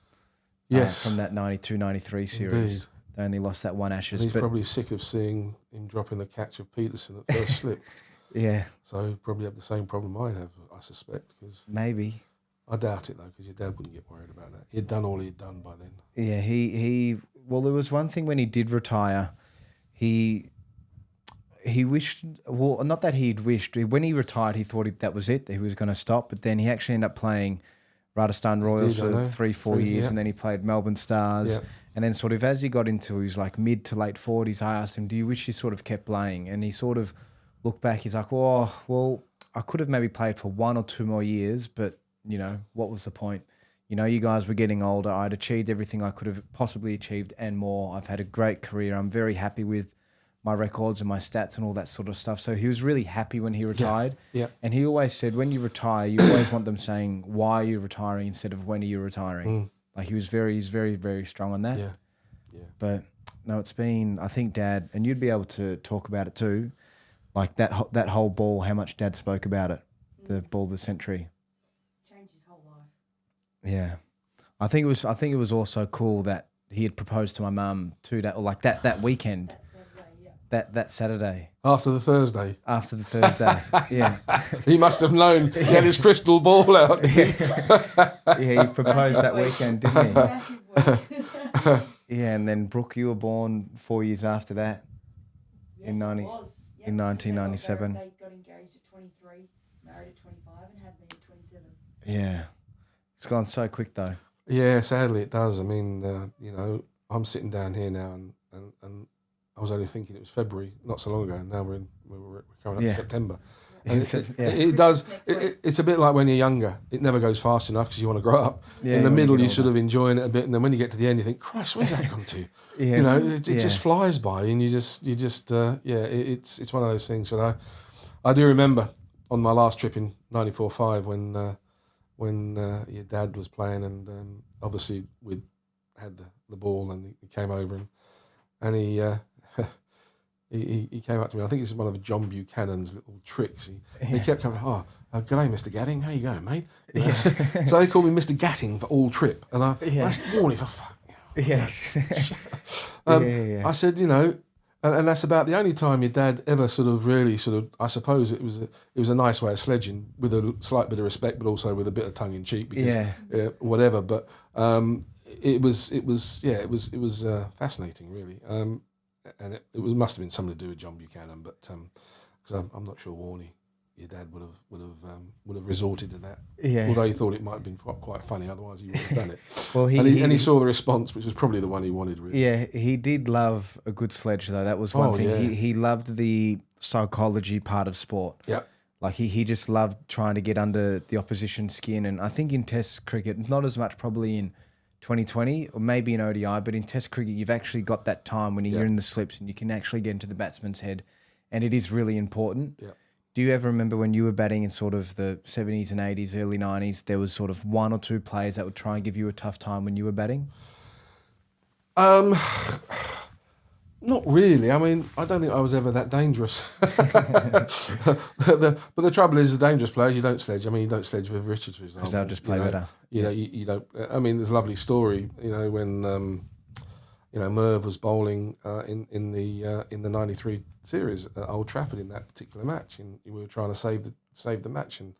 Yes, from that 92-93 series. Indeed. They only lost that one Ashes. And he's probably sick of seeing him dropping the catch of Peterson at first slip. Yeah. So he'd probably have the same problem I have, I suspect. Cause maybe. I doubt it, though, because your dad wouldn't get worried about that. He'd done all he'd done by then. Yeah, well, there was one thing when he did retire, he wished, well, not that he'd wished, when he retired, he thought that was it, that he was going to stop, but then he actually ended up playing Rajasthan Royals for 3-4 years, and then he played Melbourne Stars, and then sort of as he got into his like mid to late 40s, I asked him, do you wish you sort of kept playing? And he sort of looked back, he's like, oh, well, I could have maybe played for 1 or 2 more years, but you know, what was the point? You know, you guys were getting older. I'd achieved everything I could have possibly achieved and more. I've had a great career. I'm very happy with my records and my stats and all that sort of stuff. So he was really happy when he retired. Yeah. And he always said, when you retire, you always want them saying, why are you retiring instead of when are you retiring? Like he's very, very strong on that. Yeah. But no, it's been, I think Dad, and you'd be able to talk about it too, like that whole ball, how much Dad spoke about it, the ball of the century. Yeah, I think it was also cool that he had proposed to my mum too. That weekend, that Saturday after the Thursday. Yeah. He must have known. He had his crystal ball out. Yeah, he proposed that weekend, didn't he? Yeah, and then Brooke, you were born 4 years after that, in 1997. They got engaged at 23, married at 25, and had me at 27. Yeah. It's gone so quick though. Yeah, sadly it does. I mean, you know, I'm sitting down here now and I was only thinking it was February, not so long ago. Now we're coming up to September. And it does. It's a bit like when you're younger. It never goes fast enough because you want to grow up. Yeah, in the middle, you're sort of enjoying it a bit, and then when you get to the end, you think, "Christ, where's that gone to?" You know, it just flies by, and you just it's one of those things. But I do remember on my last trip in '94-5 when when your dad was playing, and obviously we'd had the ball, and he came over and he came up to me. I think it's one of John Buchanan's little tricks. He kept coming, g'day, Mr. Gatting. How you going, mate? You know? So they called me Mr. Gatting for all trip. And I said, Warne, for fuck. I said, you know, and that's about the only time your dad ever I suppose it was a nice way of sledging, with a slight bit of respect, but also with a bit of tongue in cheek, because whatever. But it was fascinating, really. And it must have been something to do with John Buchanan, but because I'm not sure Warne, your dad would have resorted to that. Yeah. Although he thought it might have been quite funny, otherwise he would have done it. Well, he saw the response, which was probably the one he wanted, really. Yeah, he did love a good sledge, though. That was one thing. Yeah. He loved the psychology part of sport. Yeah. Like he just loved trying to get under the opposition's skin, and I think in Test cricket, not as much probably in 2020 or maybe in ODI, but in Test cricket, you've actually got that time when you're in the slips and you can actually get into the batsman's head, and it is really important. Yeah. Do you ever remember when you were batting in sort of the 70s and 80s, early 90s, there was sort of one or two players that would try and give you a tough time when you were batting? Not really. I mean, I don't think I was ever that dangerous. But the trouble is, the dangerous players, you don't sledge. I mean, you don't sledge with Richards, for example. Because they'll just play better. You don't. I mean, there's a lovely story. You know, when Merv was bowling in the '93 series at Old Trafford in that particular match, and we were trying to save the match, and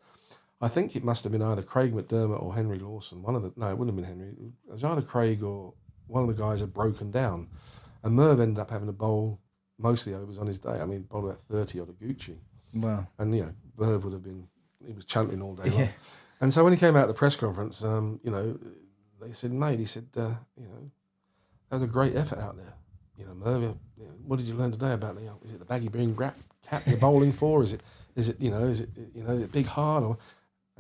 I think it must have been either Craig McDermott or Henry Lawson. It wouldn't have been Henry. It was either Craig or one of the guys had broken down. And Merv ended up having to bowl most of the overs on his day. I mean, he bowled about 30 odd of Gucci. Wow. And, Merv he was chanting all day long. And so when he came out at the press conference, they said, mate, he said, that was a great effort out there. Merv, what did you learn today about is it the baggy green cap you're bowling for? Is it big hard? Or,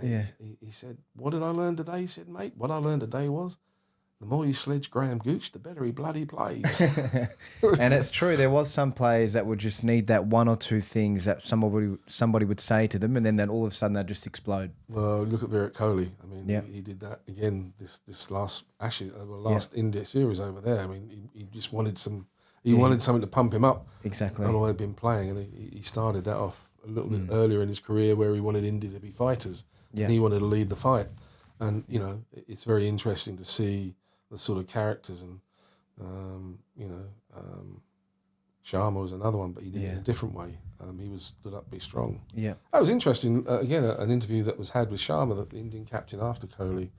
he said, what did I learn today? He said, mate, what I learned today was, the more you sledge Graham Gooch, the better he bloody plays. And it's true. There was some players that would just need that one or two things that somebody would say to them, and then all of a sudden they'd just explode. Well, look at Virat Kohli. I mean, he did that again this last India series over there. I mean, he just wanted wanted something to pump him up. Exactly. And all he'd been playing, and he started that off a little bit earlier in his career, where he wanted India to be fighters. Yeah. And he wanted to lead the fight. And, it's very interesting to see the sort of characters, and Sharma was another one, but he did it in a different way. He was stood up to be strong. Yeah, that was interesting. Again, an interview that was had with Sharma, the Indian captain after Kohli,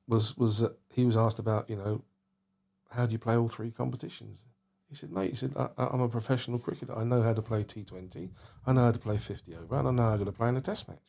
was that he was asked about how do you play all three competitions? He said, mate, I'm a professional cricketer. I know how to play T20. I know how to play 50 over, and I know how to play in a Test match.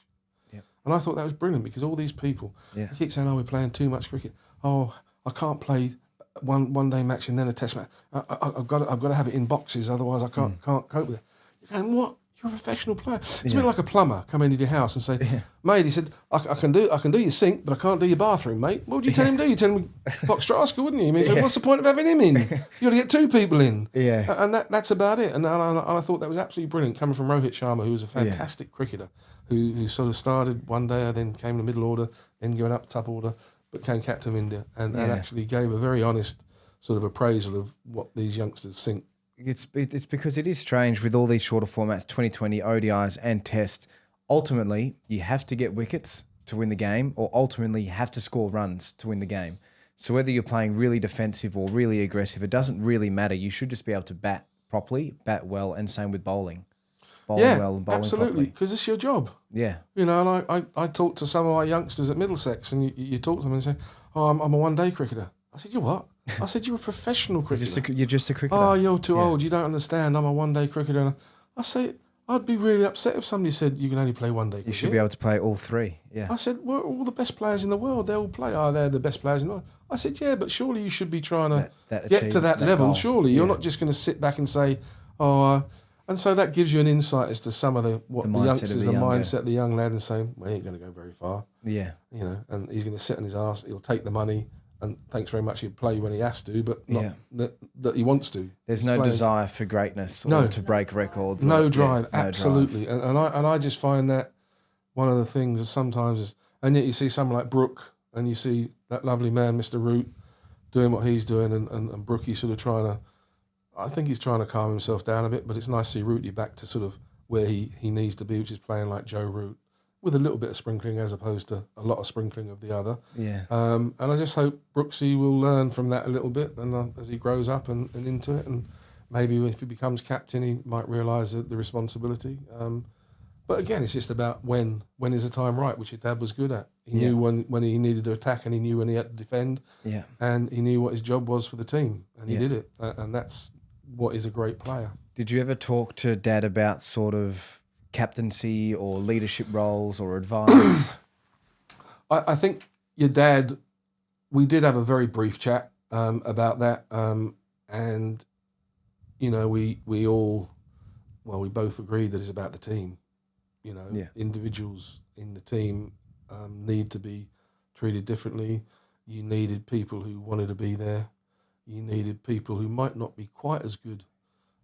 And I thought that was brilliant, because all these people keep saying, we're playing too much cricket. Oh, I can't play one day match and then a Test match. I've got to have it in boxes, otherwise I can't cope with it. You're going, what? You're a professional player. It's a bit like a plumber coming into your house and say, mate, he said, I can do your sink, but I can't do your bathroom, mate. What would you tell him to do? You tell him box Strasky, wouldn't you? I mean, so what's the point of having him in? You got to get two people in. Yeah. And that's about it. And I thought that was absolutely brilliant, coming from Rohit Sharma, who was a fantastic cricketer, who sort of started one day, then came to middle order, then going up top order, but became captain of India, and actually gave a very honest sort of appraisal of what these youngsters think. It's because it is strange with all these shorter formats, 2020, ODIs and Test. Ultimately, you have to get wickets to win the game, or ultimately you have to score runs to win the game. So whether you're playing really defensive or really aggressive, it doesn't really matter. You should just be able to bat properly, bat well, and same with bowling. Bowling well and bowling absolutely, because it's your job. Yeah. And I talked to some of our youngsters at Middlesex, and you talk to them and say, I'm a one-day cricketer. I said, you're what? I said, you're a professional cricketer. You're just a cricketer. Oh, you're too old. You don't understand. I'm a one-day cricketer. And I say, I'd be really upset if somebody said you can only play one day cricket. You should be able to play all three. Yeah. I said, we're all the best players in the world. They all play. Oh, they're the best players in the world. I said, yeah, but surely you should be trying to get to that level. Goal. Surely you're not just going to sit back and say, and so that gives you an insight as to some of the youngsters, the mindset of the young lad, and saying, well, he ain't going to go very far. Yeah. And he's going to sit on his arse. He'll take the money. And thanks very much, he'll play when he has to, but not that he wants to. There's no desire for greatness or to break records. No drive, absolutely. No drive. And I just find that one of the things that sometimes is, And yet you see someone like Brooke, and you see that lovely man, Mr. Root, doing what he's doing, and Brookie sort of I think he's trying to calm himself down a bit, but it's nice to see Rooty back to sort of where he needs to be, which is playing like Joe Root, with a little bit of sprinkling as opposed to a lot of sprinkling of the other. Yeah. And I just hope Brooksy will learn from that a little bit, and as he grows up and into it, and maybe if he becomes captain, he might realise the responsibility. But again, it's just about when is the time right, which his dad was good at. He knew when he needed to attack, and he knew when he had to defend, and he knew what his job was for the team, and he did it. And that's what is a great player. Did you ever talk to Dad about sort of captaincy or leadership roles or advice? I think your dad, we did have a very brief chat about that, and you know, we both agreed that it's about the team. You know, individuals in the team need to be treated differently. You needed people who wanted to be there. You needed people who might not be quite as good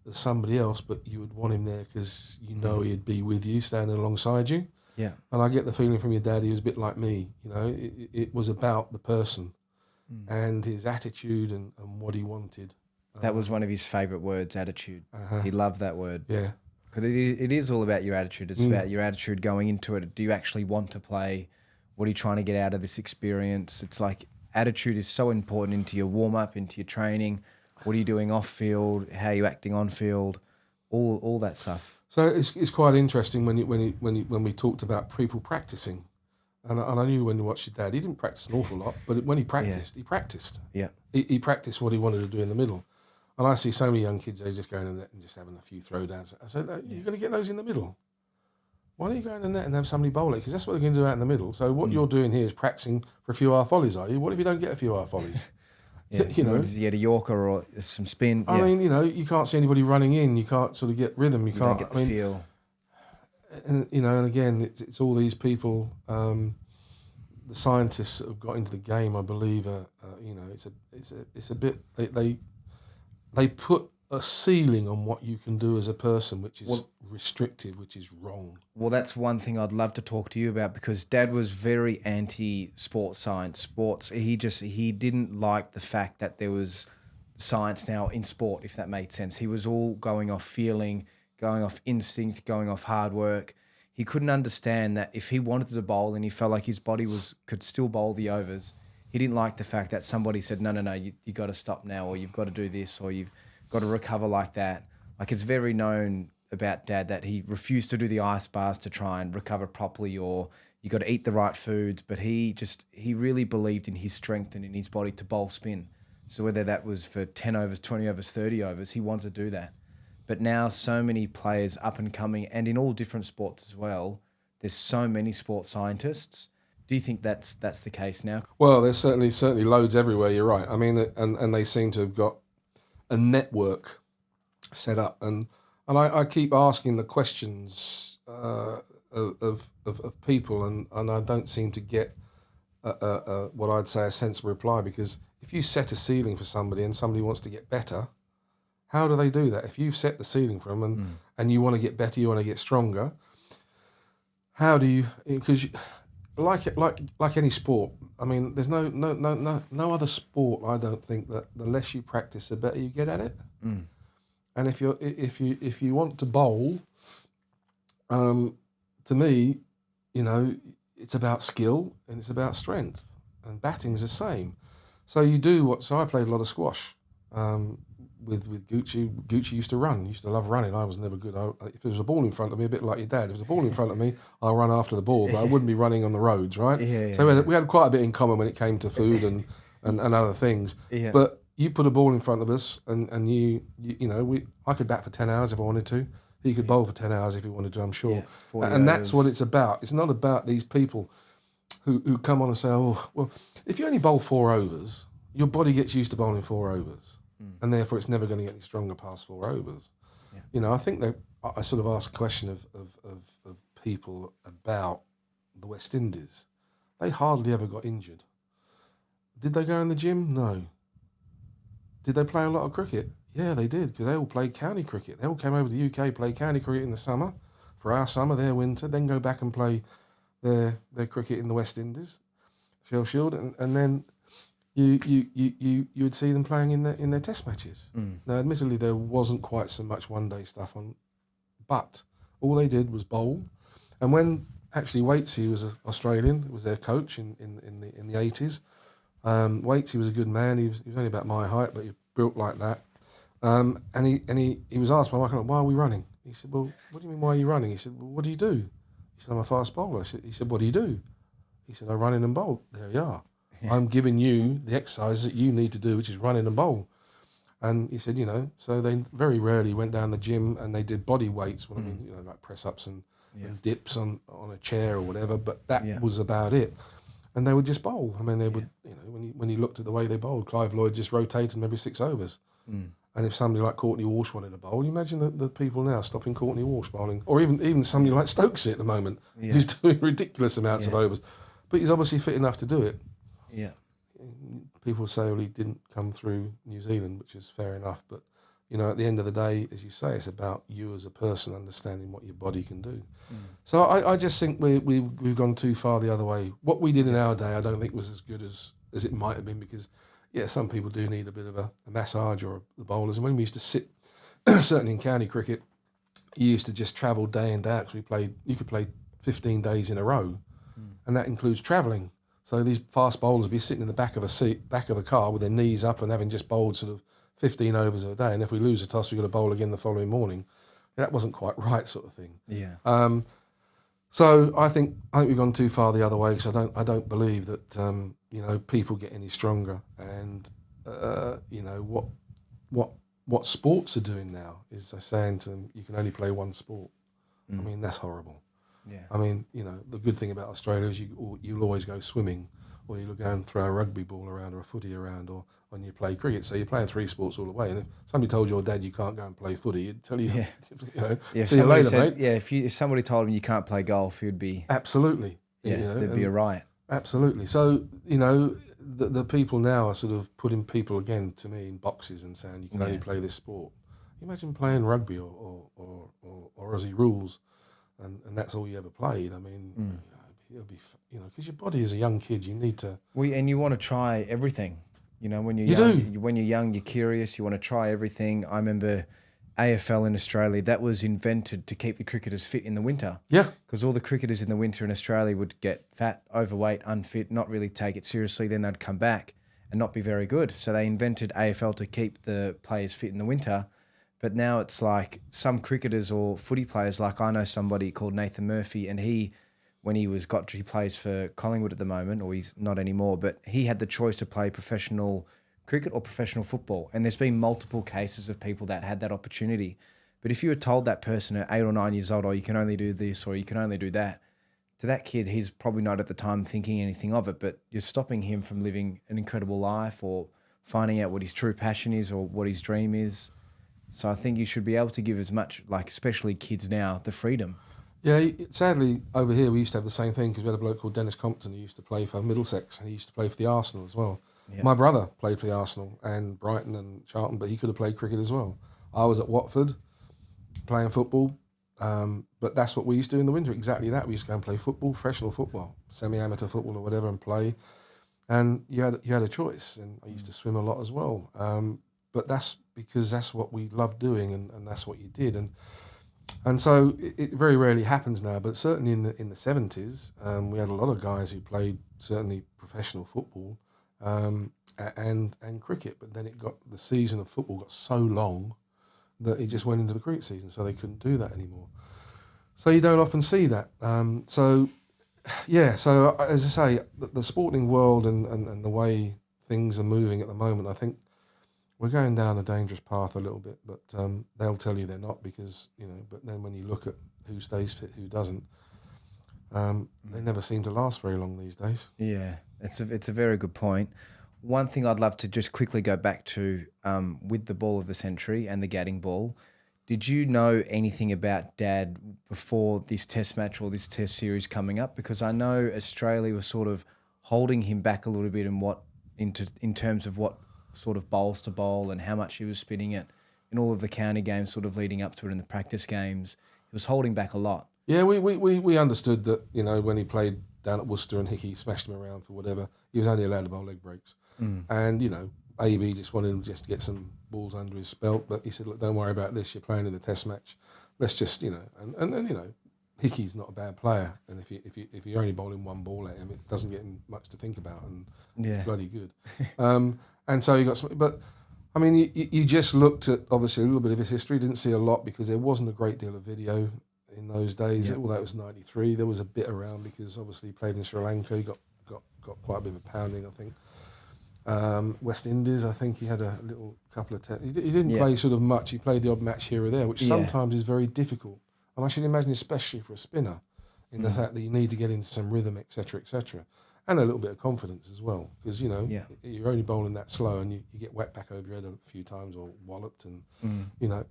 as somebody else, but you would want him there because you know he'd be with you, standing alongside you. Yeah. And I get the feeling from your dad he was a bit like me. You know, it was about the person and his attitude and what he wanted. That was one of his favourite words, attitude. He loved that word. Yeah. Because it is all about your attitude. It's about your attitude going into it. Do you actually want to play? What are you trying to get out of this experience? It's like attitude is so important into your warm-up, into your training. What are you doing off-field? How are you acting on-field? All that stuff. So it's quite interesting when we talked about people practicing. And I knew when you watched your dad, he didn't practice an awful lot, but when he practiced, he practiced. Yeah. He practiced what he wanted to do in the middle. And I see so many young kids, they're just going in the net and just having a few throwdowns. I said, you're going to get those in the middle. Why don't you go in the net and have somebody bowl it? Because that's what they're going to do out in the middle. So what you're doing here is practicing for a few hour volleys, are you? What if you don't get a few hour volleys? You know, you get a Yorker or some spin. I mean, you know, you can't see anybody running in. You can't sort of get rhythm. You can't don't get the feel. And you know, and again, it's all these people, the scientists that have got into the game. I believe, you know, it's a bit they put a ceiling on what you can do as a person, which is restrictive, which is wrong. Well, that's one thing I'd love to talk to you about, because Dad was very anti-sports science. He didn't like the fact that there was science now in sport, if that made sense. He was all going off feeling, going off instinct, going off hard work. He couldn't understand that if he wanted to bowl and he felt like his body could still bowl the overs, he didn't like the fact that somebody said, no, you got to stop now, or you've got to do this, or you've got to recover like that. Like, it's very known about Dad that he refused to do the ice bars to try and recover properly, or you got to eat the right foods. But he really believed in his strength and in his body to bowl spin. So whether that was for 10 overs, 20 overs, 30 overs, he wanted to do that. But now so many players up and coming, and in all different sports as well, there's so many sports scientists. Do you think that's the case now? Well, there's certainly loads everywhere, you're right. I mean, and they seem to have got a network set up. And I keep asking the questions of people, and I don't seem to get what I'd say a sensible reply, because if you set a ceiling for somebody and somebody wants to get better, how do they do that? If you've set the ceiling for them and you want to get better, you want to get stronger, how do you? Because like any sport, I mean, there's no other sport. I don't think that the less you practice, the better you get at it. And if you want to bowl, to me, you know, it's about skill and it's about strength, and batting's the same. So you do So I played a lot of squash. With Gucci. Gucci used to run. He used to love running. I was never good. If there was a ball in front of me, a bit like your dad, if there was a ball in front of me, I'll run after the ball, but I wouldn't be running on the roads, right? So we had quite a bit in common when it came to food and other things. Yeah. But you put a ball in front of us, and you know, I could bat for 10 hours if I wanted to. He could bowl for 10 hours if he wanted to, I'm sure. Yeah, and that's what it's about. It's not about these people who come on and say, oh, well, if you only bowl 4 overs, your body gets used to bowling 4 overs. And therefore it's never going to get any stronger past 4 overs. Yeah. You know, I think that I sort of asked a question of people about the West Indies. They hardly ever got injured. Did they go in the gym? No. Did they play a lot of cricket? Yeah, they did, because they all played county cricket. They all came over to the UK, played county cricket in the summer, for our summer, their winter, then go back and play their cricket in the West Indies, Shell Shield, and then you would see them playing in their Test matches. Now, admittedly, there wasn't quite so much one-day stuff on, but all they did was bowl. And when actually Waitsy was Australian, was their coach in the 80s. Waitsy was a good man. He was only about my height, but he built like that. And he was asked by Michael, why are we running? He said, well, what do you mean, why are you running? He said, well, what do you do? He said, I'm a fast bowler. He said, what do you do? He said, I run in and bowl. There you are. Yeah. I'm giving you the exercise that you need to do, which is run in and bowl. And he said, so they very rarely went down the gym and they did body weights, well, I mean, like press-ups and dips on a chair or whatever, but that was about it. And they would just bowl. I mean, they would, when you looked at the way they bowled, Clive Lloyd just rotated them every 6 overs. And if somebody like Courtney Walsh wanted to bowl, you imagine the people now stopping Courtney Walsh bowling, or even somebody like Stokesy at the moment, who's doing ridiculous amounts of overs. But he's obviously fit enough to do it. Yeah. People say, well, he didn't come through New Zealand, which is fair enough. But, at the end of the day, as you say, it's about you as a person understanding what your body can do. So I just think we've gone too far the other way. What we did in our day, I don't think was as good as it might have been, because, some people do need a bit of a massage, or the bowlers. And when we used to sit, certainly in county cricket, you used to just travel day in, day out, because you could play 15 days in a row, and that includes travelling. So these fast bowlers would be sitting in the back of a car with their knees up and having just bowled sort of 15 overs a day. And if we lose a toss, we've got to bowl again the following morning. That wasn't quite right, sort of thing. Yeah. So I think we've gone too far the other way, because I don't believe that people get any stronger. And what sports are doing now is they're saying to them, you can only play one sport. I mean, that's horrible. Yeah. I mean, the good thing about Australia is you'll always go swimming, or you'll go and throw a rugby ball around or a footy around, or when you play cricket. So you're playing 3 sports all the way. And if somebody told your dad you can't go and play footy, he'd tell you, see you later, mate. Yeah, if somebody told him you can't play golf, he'd be... Absolutely. There'd be a riot. Absolutely. So, the people now are sort of putting people, again, to me, in boxes and saying you can only play this sport. Imagine playing rugby or Aussie rules, and that's all you ever played. I mean, it'll be, because your body as a young kid, you need to... And you want to try everything. When you're young, when you're young, you're curious. You want to try everything. I remember AFL in Australia, that was invented to keep the cricketers fit in the winter. Yeah. Because all the cricketers in the winter in Australia would get fat, overweight, unfit, not really take it seriously. Then they'd come back and not be very good. So they invented AFL to keep the players fit in the winter. But now it's like some cricketers or footy players, like I know somebody called Nathan Murphy, and he plays for Collingwood at the moment, or he's not anymore, but he had the choice to play professional cricket or professional football. And there's been multiple cases of people that had that opportunity. But if you were told that person at 8 or 9 years old, you can only do this or you can only do that, to that kid, he's probably not at the time thinking anything of it, but you're stopping him from living an incredible life or finding out what his true passion is or what his dream is. So I think you should be able to give as much, especially kids now, the freedom. Yeah, sadly, over here we used to have the same thing, because we had a bloke called Dennis Compton who used to play for Middlesex, and he used to play for the Arsenal as well. Yeah. My brother played for the Arsenal and Brighton and Charlton, but he could have played cricket as well. I was at Watford playing football, but that's what we used to do in the winter, exactly that. We used to go and play football, professional football, semi-amateur football or whatever, and play. And you had a choice, and I used to swim a lot as well. But that's because that's what we loved doing, and that's what you did. And so it very rarely happens now, but certainly in the 70s, we had a lot of guys who played certainly professional football and cricket. But then the season of football got so long that it just went into the cricket season, so they couldn't do that anymore. So you don't often see that. So as I say, the sporting world and the way things are moving at the moment, I think we're going down a dangerous path a little bit, but they'll tell you they're not, because, but then when you look at who stays fit, who doesn't, they never seem to last very long these days. Yeah, it's a very good point. One thing I'd love to just quickly go back to with the ball of the century and the Gatting ball, did you know anything about Dad before this test match or this test series coming up? Because I know Australia was sort of holding him back a little bit in terms of what sort of bowls to bowl and how much he was spinning it in all of the county games sort of leading up to it in the practice games. He was holding back a lot. Yeah, we understood that, you know, when he played down at Worcester and Hickey smashed him around for whatever, he was only allowed to bowl leg breaks. And, you know, AB just wanted him just to get some balls under his belt, but he said, look, don't worry about this, you're playing in a test match. Let's just, you know, and you know, Hickey's not a bad player, and if you're only bowling one ball at him, it doesn't get him much to think about, and he's bloody good. And so he got some, but I mean, you just looked at obviously a little bit of his history, didn't see a lot because there wasn't a great deal of video in those days. Although it was '93, there was a bit around because obviously he played in Sri Lanka, he got quite a bit of a pounding, I think. West Indies, I think he had a little couple of he didn't play sort of much. He played the odd match here or there, which sometimes is very difficult. And I should imagine, especially for a spinner, in the fact that you need to get into some rhythm, etc., and a little bit of confidence as well, because you know you're only bowling that slow, and you get wet back over your head a few times or walloped, and you know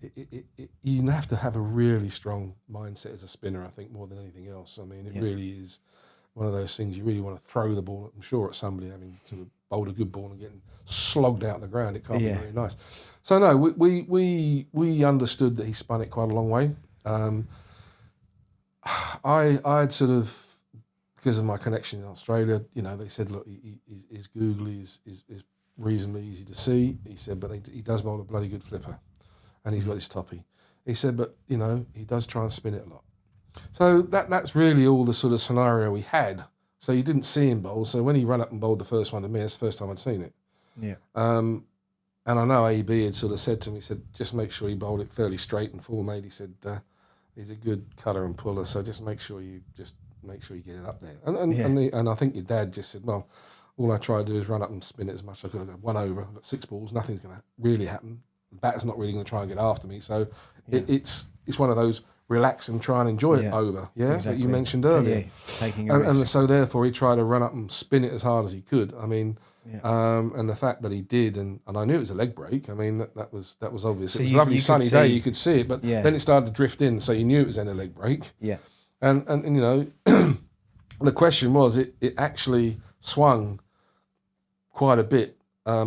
you have to have a really strong mindset as a spinner. I think more than anything else. I mean, it really is one of those things you really want to throw the ball, I'm sure, at somebody having sort of bowled a good ball and getting slogged out the ground. It can't be very nice. So no, we understood that he spun it quite a long way. I'd sort of, because of my connection in Australia, you know, they said, look, his googly is reasonably easy to see. He said, but he does bowl a bloody good flipper, and he's got his toppy. He said, but you know, he does try and spin it a lot. So that's really all the sort of scenario we had. So you didn't see him bowl. So when he ran up and bowled the first one to me, that's the first time I'd seen it. Yeah. And I know AB had sort of said to me, he said, just make sure you bowl it fairly straight and full, mate. He said, he's a good cutter and puller, so just make sure you get it up there. And I think your dad just said, well, all I try to do is run up and spin it as much as I could. I got one over, I've got 6 balls, nothing's going to really happen. The batter's not really going to try and get after me. So it's one of those relax and try and enjoy it over, that you mentioned earlier. Taking a risk. And so therefore he tried to run up and spin it as hard as he could. I mean, and the fact that he did, and I knew it was a leg break. I mean, that was obvious. So it was a lovely sunny day, you could see it, but then it started to drift in, so you knew it was in a leg break. Yeah. And you know, the question was, it actually swung quite a bit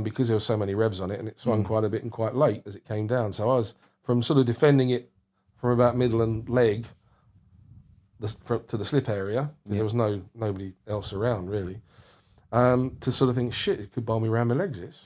because there were so many revs on it, and it swung quite a bit and quite late as it came down. So I was, from sort of defending it from about middle and leg to the slip area, because there was nobody else around really, to sort of think, shit, it could bowl me around my legs, this.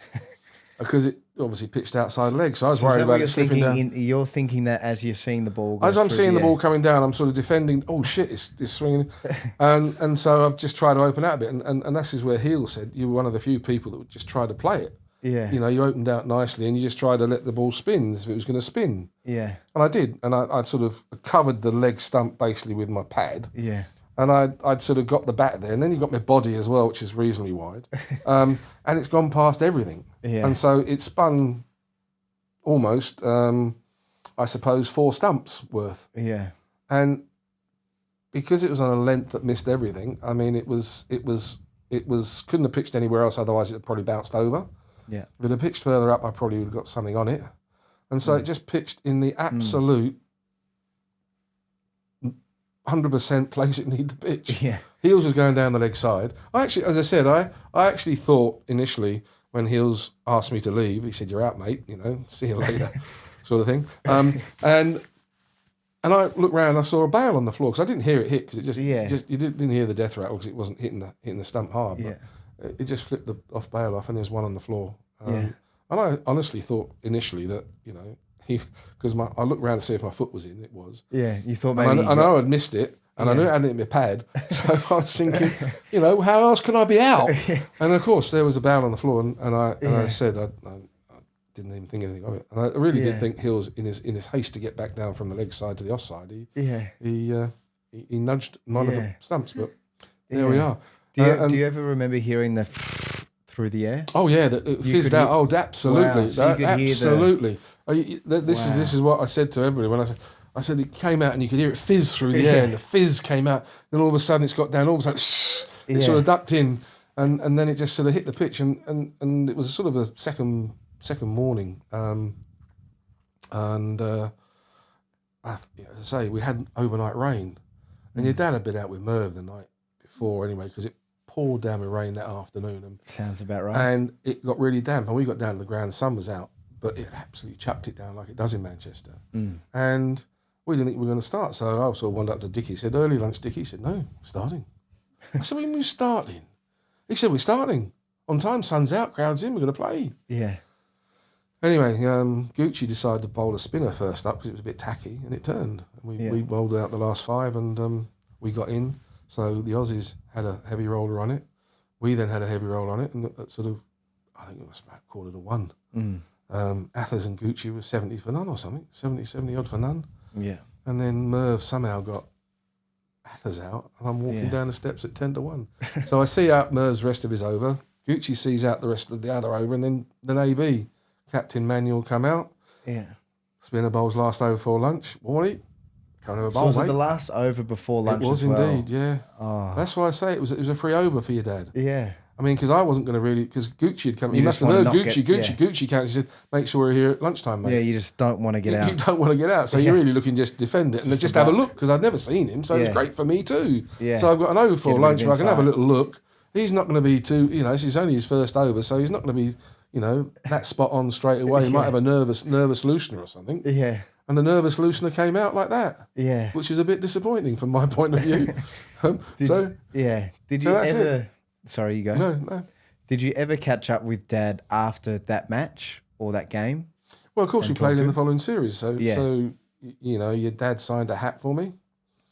Because it obviously pitched outside leg, so I was worried about it slipping down. You're thinking that as you're seeing the ball go as I'm seeing the ball coming down, I'm sort of defending, oh shit, it's swinging. and so I've just tried to open out a bit, and this is where Heel said, you were one of the few people that would just try to play it. Yeah. You know, you opened out nicely and you just tried to let the ball spin as if it was going to spin. Yeah. And I did. And I'd sort of covered the leg stump basically with my pad. Yeah. And I'd sort of got the bat there. And then you got my body as well, which is reasonably wide. And it's gone past everything. Yeah. And so it spun almost, I suppose, 4 stumps worth. Yeah. And because it was on a length that missed everything, I mean, it was couldn't have pitched anywhere else, otherwise it had probably bounced over. Yeah. If it had pitched further up, I probably would have got something on it. And so it just pitched in the absolute 100% place it needed to pitch. Yeah. Heels was going down the leg side. As I said, I actually thought initially when Heels asked me to leave, he said, "You're out, mate, you know, see you later," sort of thing. And I looked round and I saw a bail on the floor, because I didn't hear it hit, because you didn't hear the death rattle because it wasn't hitting the stump hard. But it just flipped the off bail off, and there's one on the floor. And I honestly thought initially that, you know, because I looked around to see if my foot was in. It was. Yeah, you thought maybe. And I know I'd missed it, and I knew it hadn't hit my pad. So I was thinking, you know, how else can I be out? And of course, there was a bail on the floor, and I said I didn't even think anything of it. And I really did think Hills, in his haste to get back down from the leg side to the offside, he nudged one of the stumps. But there we are. Do you ever remember hearing the through the air? Oh yeah, it fizzed out. Oh, absolutely, wow. So absolutely. This is what I said to everybody when I said it came out and you could hear it fizz through the air, and the fizz came out. Then all of a sudden it's got down. All of a sudden it sort of ducked in, and then it just sort of hit the pitch, and it was sort of a second morning, as I say, we had overnight rain, and your dad had been out with Merv the night before anyway, because it poured down with rain that afternoon. And sounds about right. And it got really damp, and we got down to the ground, the sun was out, but it absolutely chucked it down like it does in Manchester. And we didn't think we were going to start. So I sort of wound up to Dickie. He said, early lunch, Dickie. He said, no, we're starting. I said, when are we starting? He said, we're starting. On time, sun's out, crowd's in, we're going to play. Yeah. Anyway, Gucci decided to bowl a spinner first up because it was a bit tacky, and it turned. We bowled out the last 5, and we got in. So the Aussies had a heavy roller on it. We then had a heavy roll on it, and at sort of, I think it was about 1:45. Athers and Gucci were 70 for none or something, 70 odd for none. Yeah. And then Merv somehow got Athers out, and I'm walking down the steps at 10-1. So I see out Merv's rest of his over. Gucci sees out the rest of the other over, and then AB, Captain Manuel, come out. Yeah. Spinner bowls last over for lunch. Warnie, can't have a bowl, So was it mate. the last over before lunch? It was as well? indeed, yeah. Oh. That's why I say it was a free over for your dad. Yeah. I mean, because I wasn't going to really, because Gucci had come. You He must just have wanna heard not Gucci came. He said, make sure we're here at lunchtime, mate. Yeah, you just don't want to get out. You don't want to get out. So you're really looking just to defend it and just have a look, because I'd never seen him. So it's great for me too. Yeah. So I've got an over for Get a lunch bit where of I can have a insight. little look. He's not going to be too, this is only his first over, so he's not going to be, that spot on straight away. He might have a nervous loosener or something. Yeah. And the nervous loosener came out like that. Yeah. Which is a bit disappointing from my point of view. Did you that's ever... Sorry, you go. No. Did you ever catch up with Dad after that match or that game? Well, of course, we And played talk to in the him? following series. So, your dad signed a hat for me.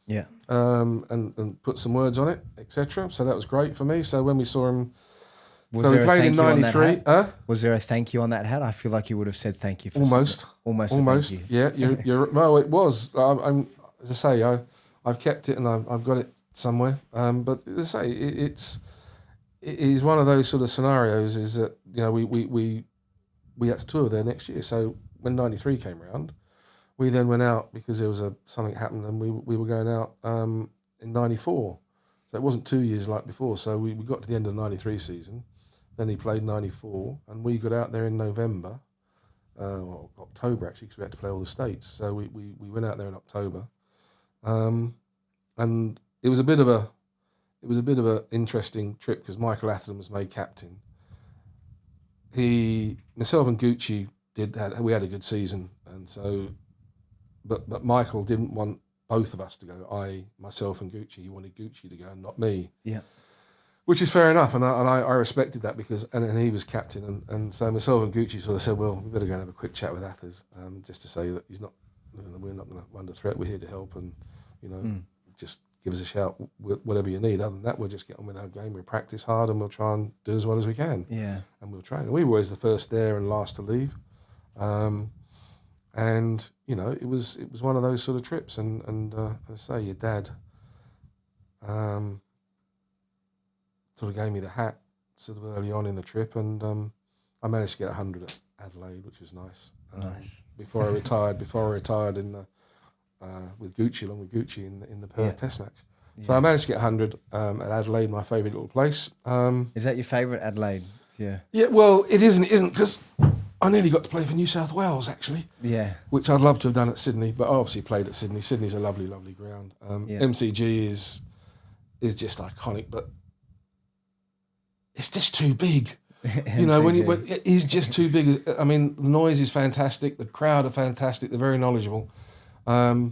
Yeah. And put some words on it, etc. So that was great for me. So when we saw him, Was so there we a played in thank you on that '93. hat? Was there a thank you on that hat? I feel like you would have said thank you for Almost. something. Almost. A thank you. Yeah, you're. Well, it was. I'm as I say, I've kept it and I've got it somewhere. But as I say, it is one of those sort of scenarios. Is that we had to tour there next year. So when '93 came around, we then went out because there was something happened, and we were going out in '94. So it wasn't 2 years like before. So we got to the end of the '93 season. Then he played '94, and we got out there in November, or October actually, because we had to play all the states. So we went out there in October, and it was a bit of a interesting trip because Michael Atherton was made captain. Myself and Gucci we had a good season, and so, but Michael didn't want both of us to go. Myself and Gucci. He wanted Gucci to go and not me. Yeah. Which is fair enough, and I respected that because and he was captain, and so myself and Gucci sort of said, well, we better go and have a quick chat with Athers, just to say that he's not, we're not going to under threat. We're here to help, and just give us a shout, whatever you need. Other than that, we'll just get on with our game. We'll practice hard, and we'll try and do as well as we can. Yeah, and we'll train. We were always the first there and last to leave, and it was one of those sort of trips. And as I say, your dad. Sort of gave me the hat sort of early on in the trip, and I managed to get 100 at Adelaide, which was nice. Nice. Before I retired in with Gucci, along with Gucci in the Perth Test match. Yeah. So I managed to get 100 at Adelaide, my favourite little place. Is that your favourite Adelaide? Yeah. Yeah, well, it isn't because I nearly got to play for New South Wales actually. Yeah. Which I'd love to have done at Sydney, but I obviously played at Sydney. Sydney's a lovely, lovely ground. MCG is just iconic, but it's just too big. When it is just too big. I mean, the noise is fantastic. The crowd are fantastic. They're very knowledgeable. But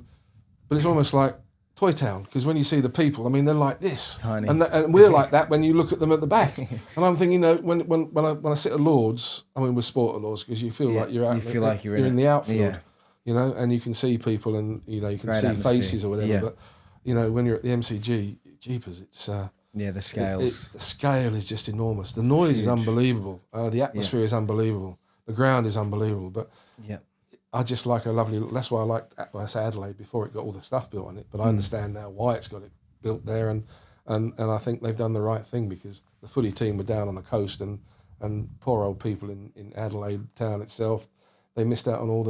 it's almost like Toy Town, because when you see the people, I mean, they're like this. Tiny. And we're like that when you look at them at the back. And I'm thinking, when I sit at Lords, I mean, we're sport at Lords, because you feel like you're out. You feel like you're in the outfield. Yeah. And you can see people, and you can Great see atmosphere. faces or whatever. Yeah. But when you're at the MCG, jeepers, it's. The scales. The scale is just enormous. The noise is unbelievable. The atmosphere is unbelievable. The ground is unbelievable. But I just like a lovely. That's why I liked. When I say Adelaide before it got all the stuff built on it. But I understand now why it's got it built there, and I think they've done the right thing, because the footy team were down on the coast, and poor old people in Adelaide town itself. They missed out on all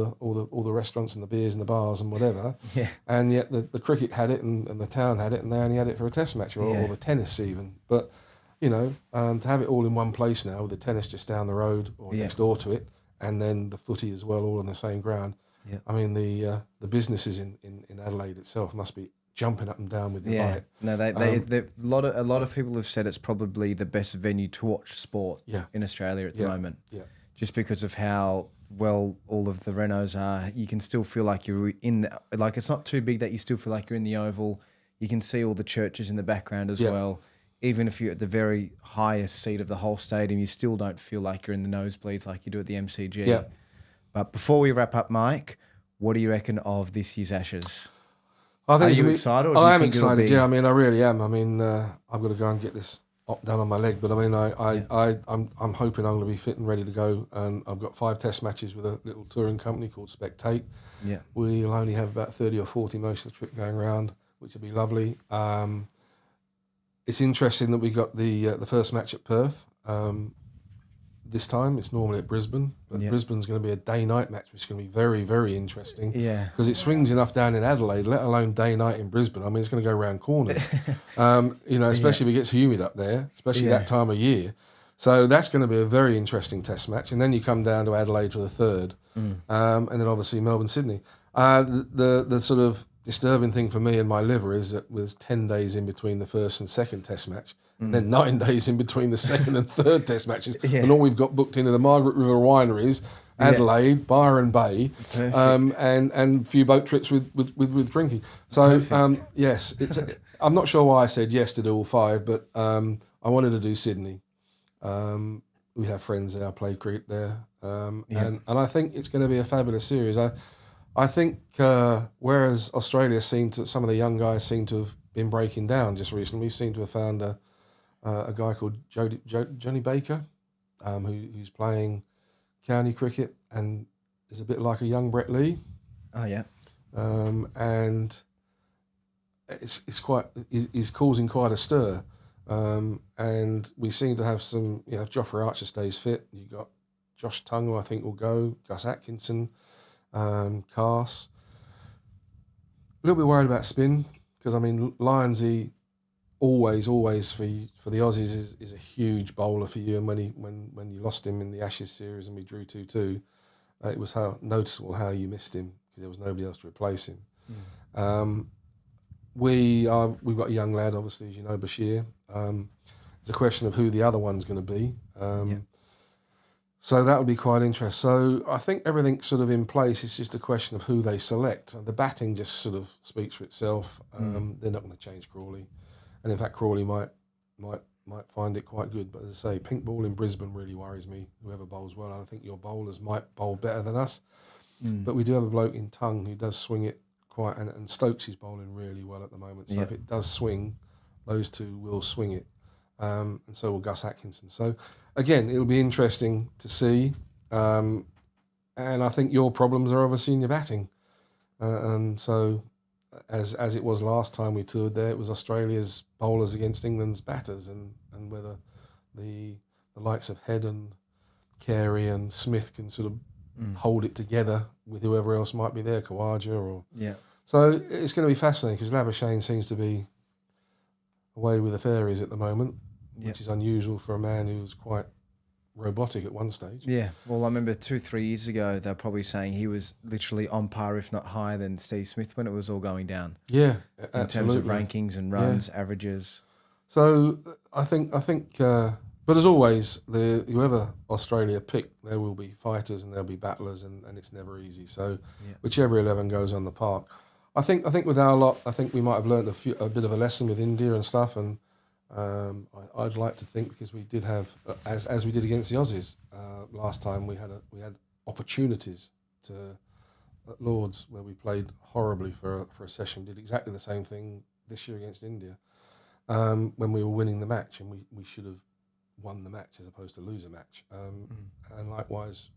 the restaurants and the beers and the bars and whatever. Yeah. And yet the cricket had it, and the town had it, and they only had it for a test match or the tennis even. But, to have it all in one place now, with the tennis just down the road or next door to it, and then the footy as well, all on the same ground. Yeah. I mean, the businesses in Adelaide itself must be jumping up and down with delight. No, a lot of people have said it's probably the best venue to watch sport in Australia at the moment. Yeah. just because of how well all of the renos are. You can still feel like you're in the, like it's not too big that you still feel like you're in the oval. You can see all the churches in the background as well. Even if you're at the very highest seat of the whole stadium, you still don't feel like you're in the nosebleeds like you do at the MCG. Yeah. But before we wrap up, Mike, what do you reckon of this year's Ashes? I think Are you excited? Or do I you am think it'll excited. be- Yeah, I mean, I really am. I mean, I've got to go and get this op done on my leg, but I mean, I'm hoping I'm going to be fit and ready to go. And I've got 5 test matches with a little touring company called Spectate. Yeah. We'll only have about 30 or 40 most of the trip going around, which will be lovely. It's interesting that we got the first match at Perth. This time it's normally at Brisbane, but Brisbane's going to be a day-night match, which is going to be very, very interesting. Yeah. Because it swings enough down in Adelaide, let alone day-night in Brisbane. I mean, it's going to go round corners. Especially if it gets humid up there, especially that time of year. So that's going to be a very interesting test match. And then you come down to Adelaide for the third, and then obviously Melbourne, Sydney. The sort of disturbing thing for me and my liver is that there's 10 days in between the first and second test match, and then 9 days in between the second and third test matches. And all we've got booked into the Margaret River wineries, Adelaide, Byron Bay, and a few boat trips with drinking. So, yes, I'm not sure why I said yes to do all 5, but I wanted to do Sydney. We have friends there, I play cricket there. And I think it's going to be a fabulous series. I think whereas Australia some of the young guys seem to have been breaking down just recently, we seem to have found a guy called Johnny Baker, who's playing county cricket and is a bit like a young Brett Lee. Oh yeah. And he's causing quite a stir. And we seem to have some, if Joffrey Archer stays fit, you've got Josh Tongue, who I think will go, Gus Atkinson, Cars. A little bit worried about spin because I mean Lyonsy always for the Aussies is a huge bowler for you, and when you lost him in the Ashes series and we drew 2-2, it was noticeable how you missed him because there was nobody else to replace him. We've got a young lad, obviously, as you know, Bashir. It's a question of who the other one's going to be. So that would be quite interesting. So I think everything's sort of in place. It's just a question of who they select. The batting just sort of speaks for itself. They're not going to change Crawley, and in fact, Crawley might find it quite good. But as I say, pink ball in Brisbane really worries me. Whoever bowls well, and I think your bowlers might bowl better than us. But we do have a bloke in Tongue who does swing it quite, and Stokes is bowling really well at the moment. So if it does swing, those two will swing it. And so will Gus Atkinson. So, again, it'll be interesting to see. And I think your problems are obviously in your batting. And so, as it was last time we toured there, it was Australia's bowlers against England's batters, and whether the likes of Head and Carey and Smith can sort of hold it together with whoever else might be there, Khawaja or... Yeah. So it's going to be fascinating because Labuschagne seems to be away with the fairies at the moment, which is unusual for a man who's quite robotic at one stage. Yeah, well, I remember 2-3 years ago, they were probably saying he was literally on par, if not higher than Steve Smith when it was all going down. Yeah, in terms of rankings and runs, averages. So I think, but as always, whoever Australia pick, there will be fighters and there'll be battlers, and it's never easy. So whichever 11 goes on the park. I think with our lot, I think we might have learned a bit of a lesson with India and stuff, and I'd like to think because we did have, as we did against the Aussies last time, we had opportunities at Lords where we played horribly for a session. We did exactly the same thing this year against India when we were winning the match, and we should have won the match as opposed to lose a match. And likewise,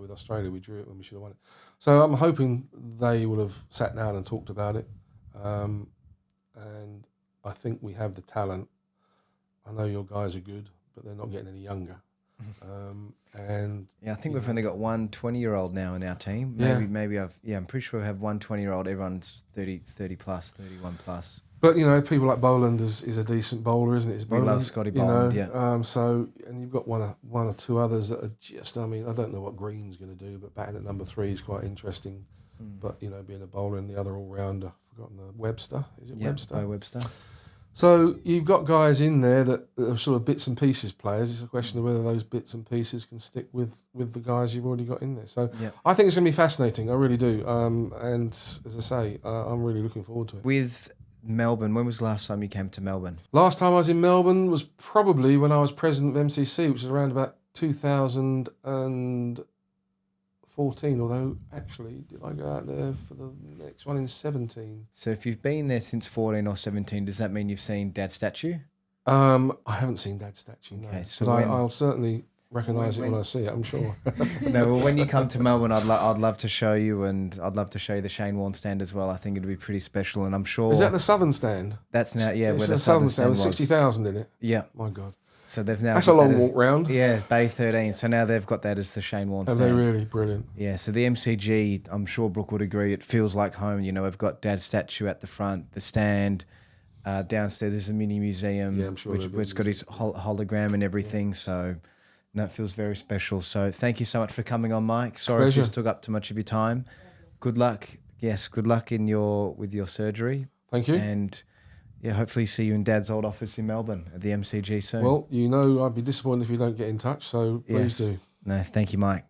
with Australia, we drew it when we should have won it. So I'm hoping they will have sat down and talked about it. And I think we have the talent. I know your guys are good, but they're not getting any younger. And I think we've only got one 20-year-old now in our team. Maybe I'm pretty sure we have one 20-year-old. Everyone's 30 plus, 31 plus. But people like Boland is a decent bowler, isn't it? We love Scotty Boland, So, and you've got one or two others that are just. I mean, I don't know what Green's going to do, but batting at number 3 is quite interesting. But being a bowler in the other all rounder, I've forgotten the Webster. Is it Webster? Webster. So you've got guys in there that are sort of bits and pieces players. It's a question of whether those bits and pieces can stick with the guys you've already got in there. So I think it's going to be fascinating. I really do. And as I say, I'm really looking forward to it. With Melbourne, when was the last time you came to Melbourne? Last time I was in Melbourne was probably when I was president of MCC, which was around about 2014. Although, actually, did I go out there for the next one in 17? So if you've been there since 14 or 17, does that mean you've seen Dad's statue? I haven't seen Dad's statue, no. Okay, so but I'll certainly recognise it when I see it, I'm sure. No, well, when you come to Melbourne, I'd love to show you, and I'd love to show you the Shane Warne stand as well. I think it'd be pretty special, and I'm sure... Is that the southern stand? That's now, yeah, It's where the southern stand with was. 60,000 in it. Yeah. My God. So they've now... That's a long walk round. Yeah, Bay 13. So now they've got that as the Shane Warne Are stand. they really? Brilliant. Yeah, so the MCG, I'm sure Brooke would agree, it feels like home. You know, we've got Dad's statue at the front, the stand. Downstairs there's a mini museum, Yeah, I'm sure which it's got his hologram and everything. So, no, it feels very special. So thank you so much for coming on, Mike. Sorry Pleasure. if this took up too much of your time. Good luck. Yes, good luck with your surgery. Thank you. And yeah, hopefully see you in Dad's old office in Melbourne at the MCG soon. Well, you know I'd be disappointed if you don't get in touch, so please do. No, thank you, Mike.